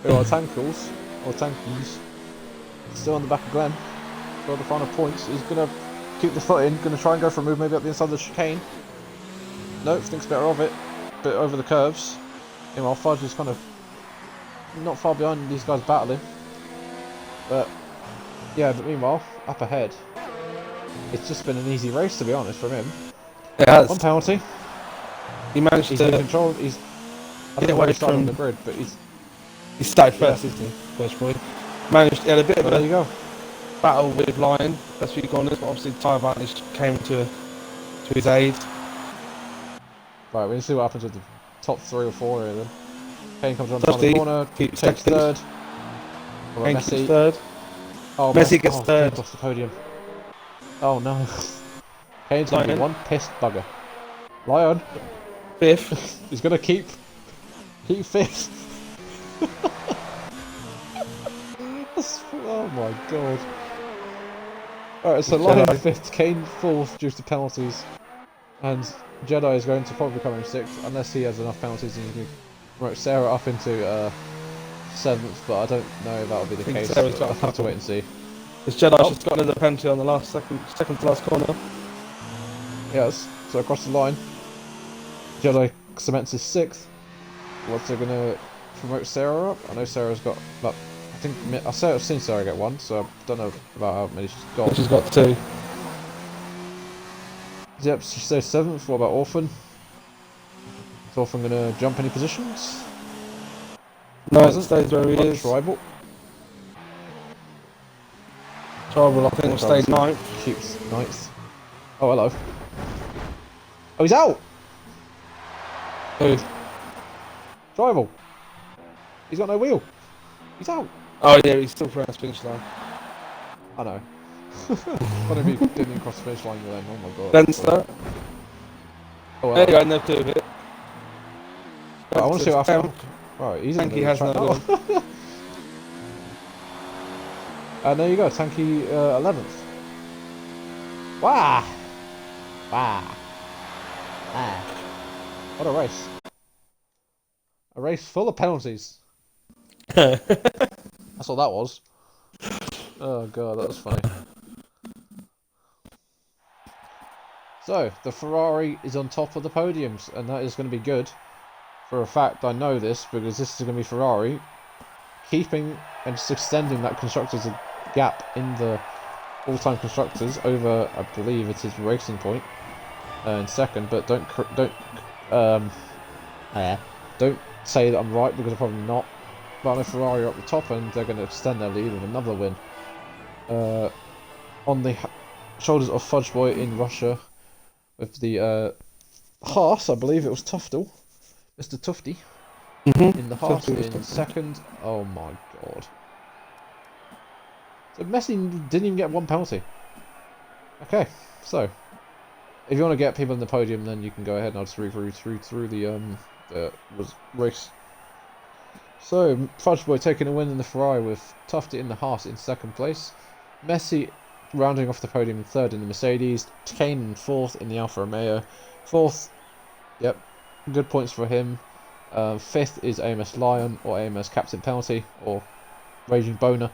Who are Tankles or Tankies? Still on the back of Glenn. For the final points. He's gonna keep the foot in, gonna try and go for a move maybe up the inside of the chicane. Nope, thinks better of it. Bit over the curves. Meanwhile, Fudge is kind of not far behind these guys battling. But yeah, but meanwhile, up ahead. It's just been an easy race to be honest from him. It has. One penalty. He managed He's to in control. He's I don't get know where away he started on from. the grid, but he's He started first, isn't he? First point. Managed. He had a bit of there. You a go. battle with Lion. That's few corners, but obviously tyre advantage came to his aid. Right, we're gonna see what happens with the top 3 or 4 here then. Kane comes around the Dusty corner, keeps takes second. third. What Kane about keeps Messi? third. Oh, Messi gets Kane third. off the podium. Oh no. Kane's gonna be Lion. one pissed bugger. Lion, Fifth. he's gonna keep fifth. Oh my god. Alright, so Lion Jedi. 5th, Kane 4th due to penalties. And Jedi is going to probably come in 6th, unless he has enough penalties and he can promote Sarah up into 7th, but I don't know if that'll be the case. Sarah's got I'll a have to couple. wait and see. This Jedi's just got another penalty on the last second to last corner. Yes, so across the line. Jedi cements his 6th. What's they gonna promote Sarah up? I know Sarah's got, but I've seen Sarah get 1, so I don't know about how many she's got. She's got 2. Yep, she stays 7th. What about Orphan? Is Orphan gonna jump any positions? No, it stays where he is. Tribal. Tribal, I think, will stay 9th. Keeps 9th. Oh, hello. Oh, he's out! Who? Tribal. He's got no wheel. He's out. Oh yeah, he's still first finish line. I know. What if he didn't even cross the finish line then? Oh my god. Leinster. Oh, There you well. go, no 2 of it. Right, I want to see what Tank- happens. Right, he's in Tanky the has track no now. wheel. And there you go, Tanky 11th. Wow! Wow! Ah. What a race. A race full of penalties. That's what that was. Oh god, that was funny. So, the Ferrari is on top of the podiums, and that is going to be good. For a fact, I know this, because this is going to be Ferrari keeping and just extending that constructors gap in the all-time constructors over, I believe it is Racing Point in second, but don't say that I'm right, because I'm probably not. But I know Ferrari are up the top, and they're going to extend their lead with another win. On the shoulders of Fudge Boy in Russia, with the Haas, I believe it was Tuftle, Mr. Tufty, in the Haas in second. Oh my god. So Messi didn't even get 1 penalty. Okay, so if you want to get people in the podium, then you can go ahead and I'll just read through the race. So Fudge Boy taking a win in the Ferrari with Tufty in the Haas in second place. Messi rounding off the podium in third in the Mercedes. Kane in 4th in the Alfa Romeo. 4th, yep, good points for him. 5th is AMS Lion, or AMS Captain Penalty, or Raging Boner.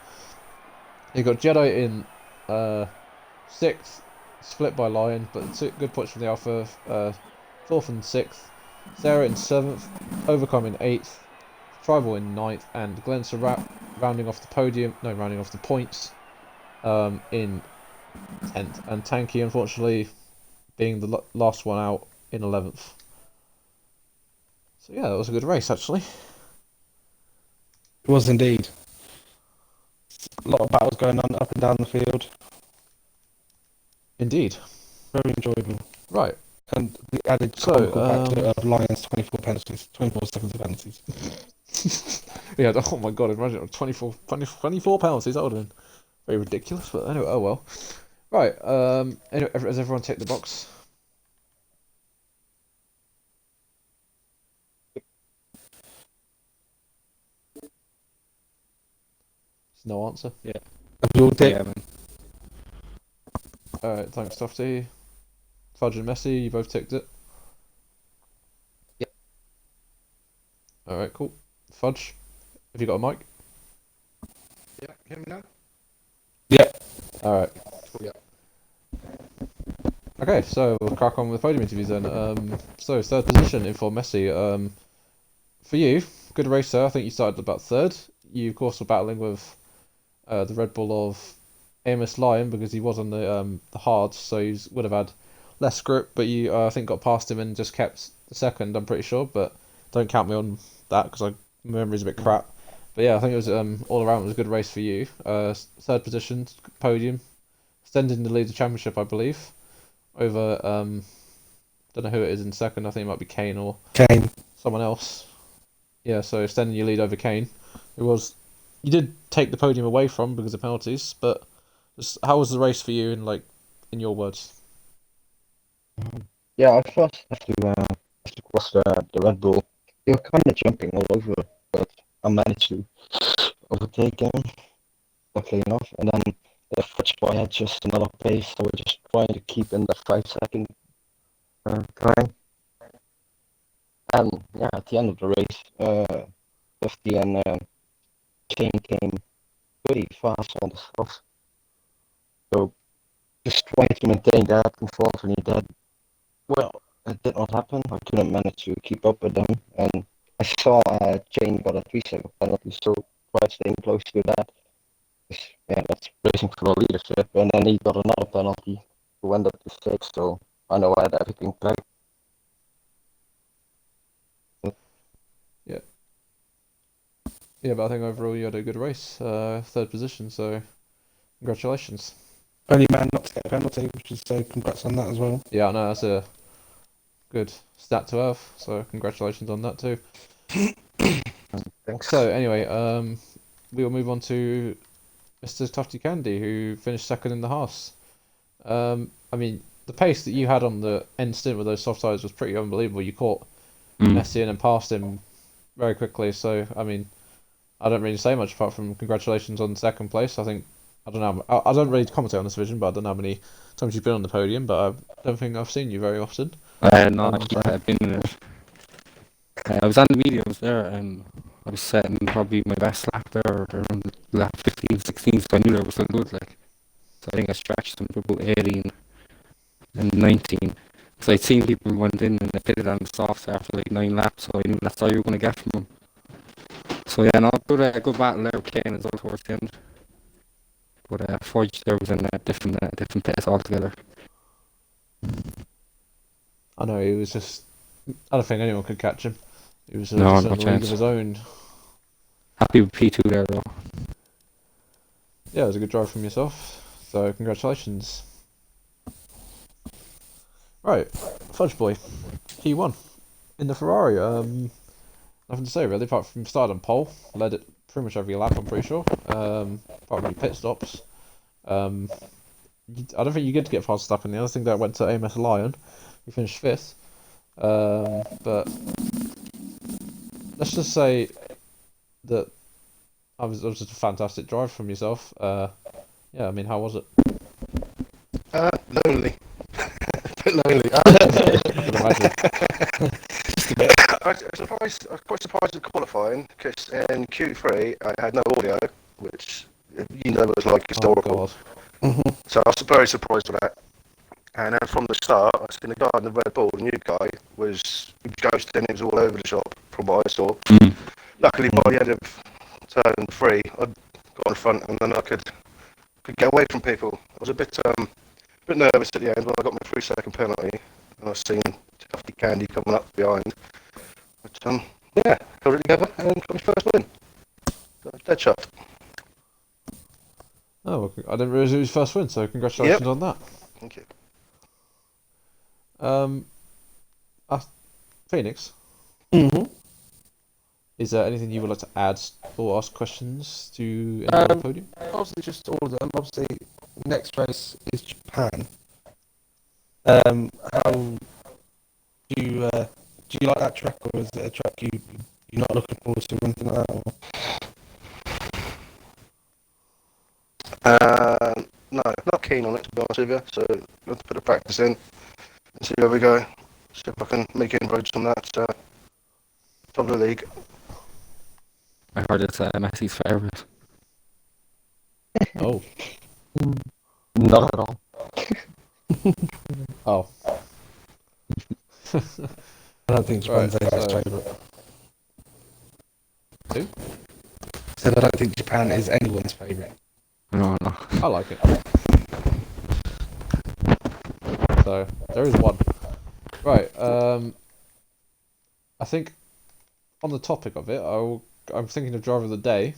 You got Jedi in 6th, split by Lion, but good points from the Alpha. 4th and 6th. Sarah in 7th, Overcome in 8th, Tribal in 9th, and Glenn Surratt rounding off the points in 10th. And Tanky, unfortunately, being the last one out in 11th. So yeah, that was a good race, actually. It was indeed. A lot of battles going on up and down the field. Indeed. Very enjoyable. Right. And the added comical factor of Lions 24 penalties, 24 seconds of penalties. Yeah, oh my god, imagine 24 penalties, that would have been Very ridiculous, but anyway, oh well. Right, anyway, has everyone ticked the box? There's no answer. Yeah. Yeah, man. Alright, thanks, Tofty. Fudge and Messi, you both ticked it? Yep. Alright, cool. Fudge, have you got a mic? Yeah, hear me now? Yeah. Alright. Yeah. Okay, so we'll crack on with the podium interviews then. So third position in for Messi. For you, good racer. I think you started about third. You of course were battling with the Red Bull of Amos Lyon because he was on the hards, so he would have had less grip. But you, I think, got past him and just kept the second. I'm pretty sure, but don't count me on that because my memory's a bit crap. But yeah, I think it was all around it was a good race for you. Third position, podium, extending the lead of the championship, I believe. Over don't know who it is in second. I think it might be Kane or Kane. someone else. Yeah, so extending your lead over Kane. You did take the podium away from because of penalties, but just, how was the race for you in your words? Yeah, I first have to cross the Red Bull. They were kind of jumping all over, but I managed to overtake him, luckily enough. And then the French boy had just another pace, so we're just trying to keep in the 5 second time. And yeah, at the end of the race, 50 and Kane came pretty fast on the softs. So just trying to maintain that, unfortunately, well, it did not happen. I couldn't manage to keep up with them, and I saw Jane got a 3 second penalty, so tried staying close to that. Yeah, that's racing for the leadership, and then he got another penalty who went up to 6, so I know I had everything played. Yeah, but I think overall you had a good race, third position, so congratulations. Only man not to get a penalty, which is so congrats on that as well. Yeah, I know that's a good stat to have, so congratulations on that too. Thanks. So anyway, we will move on to Mr. Tufty Candy, who finished second in the Haas. I mean, the pace that you had on the end stint with those soft tires was pretty unbelievable. You caught Messi in and passed him very quickly, so I mean, I don't really say much apart from congratulations on second place. I think I don't know. I don't really commentate on this division, but I don't know how many times you've been on the podium. But I don't think I've seen you very often. No, I've been in it. I was on the mediums there, and I was setting probably my best lap there around lap 15, 16, so I knew I was so good. Like, so I think I stretched them to about 18 and 19. So I'd seen people went in and they pitted on the softs after like 9 laps, so I knew that's all you were going to get from them. So yeah, no, good battle there with Kane as well towards the end. But Forge there was in a different pace altogether. I know he was just. I don't think anyone could catch him. He was No, just no in a league chance. of his own. Happy with P2 there though. Yeah, it was a good drive from yourself. So congratulations. Right, Fudge Boy, he won in the Ferrari. Nothing to say really, apart from start on pole, led it pretty much every lap. I'm pretty sure. Apart from your pit stops. I don't think you get to get past Verstappen. The other thing that went to Amos Lyon, who finished fifth. But let's just say that it was just a fantastic drive from yourself. Yeah, I mean, how was it? Lonely. A bit lonely. I can imagine. Just a bit. I was quite surprised at qualifying because in Q3 I had no audio, which you know was like historical. Oh God. So I was very surprised with that. And then from the start, I seen the guy in the Red Bull, the new guy, was ghosting. It was all over the shop from what I saw. Luckily, by the end of turn 3, I got in front, and then I could get away from people. I was a bit nervous at the end when I got my 3 second penalty, and I seen Tufty Candy coming up behind. But yeah, held it together and got my first win. So, dead shot. Oh, well, I didn't realise it was his first win, so congratulations on that. Thank you. Phoenix, Mm-hmm. is there anything you would like to add or ask questions to anyone on the podium? Obviously, just all of them. Obviously, next race is Japan. How do you like that track, or is it a track you're not looking forward to, or anything like that? Or? No, not keen on it, to be honest with you. So I'm going to put the practice in and see how we go. See if I can make inroads on that top of the league. I heard it's Messi's favourite. Oh. Not at all. Oh. I don't think Japan's anyone's so- favourite. Who? Said I don't think Japan is anyone's favourite. No. I like it. So there is one. Right. I think on the topic of it, I'm thinking of driver of the day.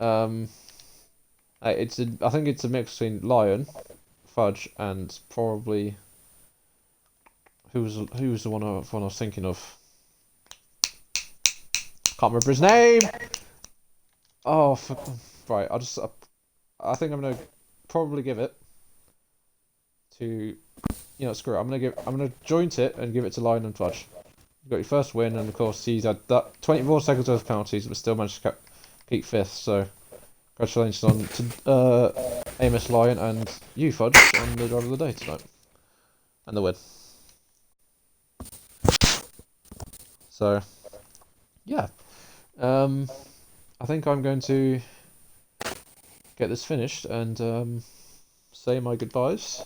I think it's a mix between Lion, Fudge, and probably who was the one I was thinking of? Can't remember his name. Oh, right. I think I'm gonna probably give it to, screw it. I'm gonna joint it and give it to Lion and Fudge. You got your first win, and of course he's had that 24 seconds worth of penalties, but still managed to keep fifth. So congratulations on to Amos, Lion, and you, Fudge, on the driver of the day tonight, and the win. So yeah, I think I'm going to get this finished and say my goodbyes.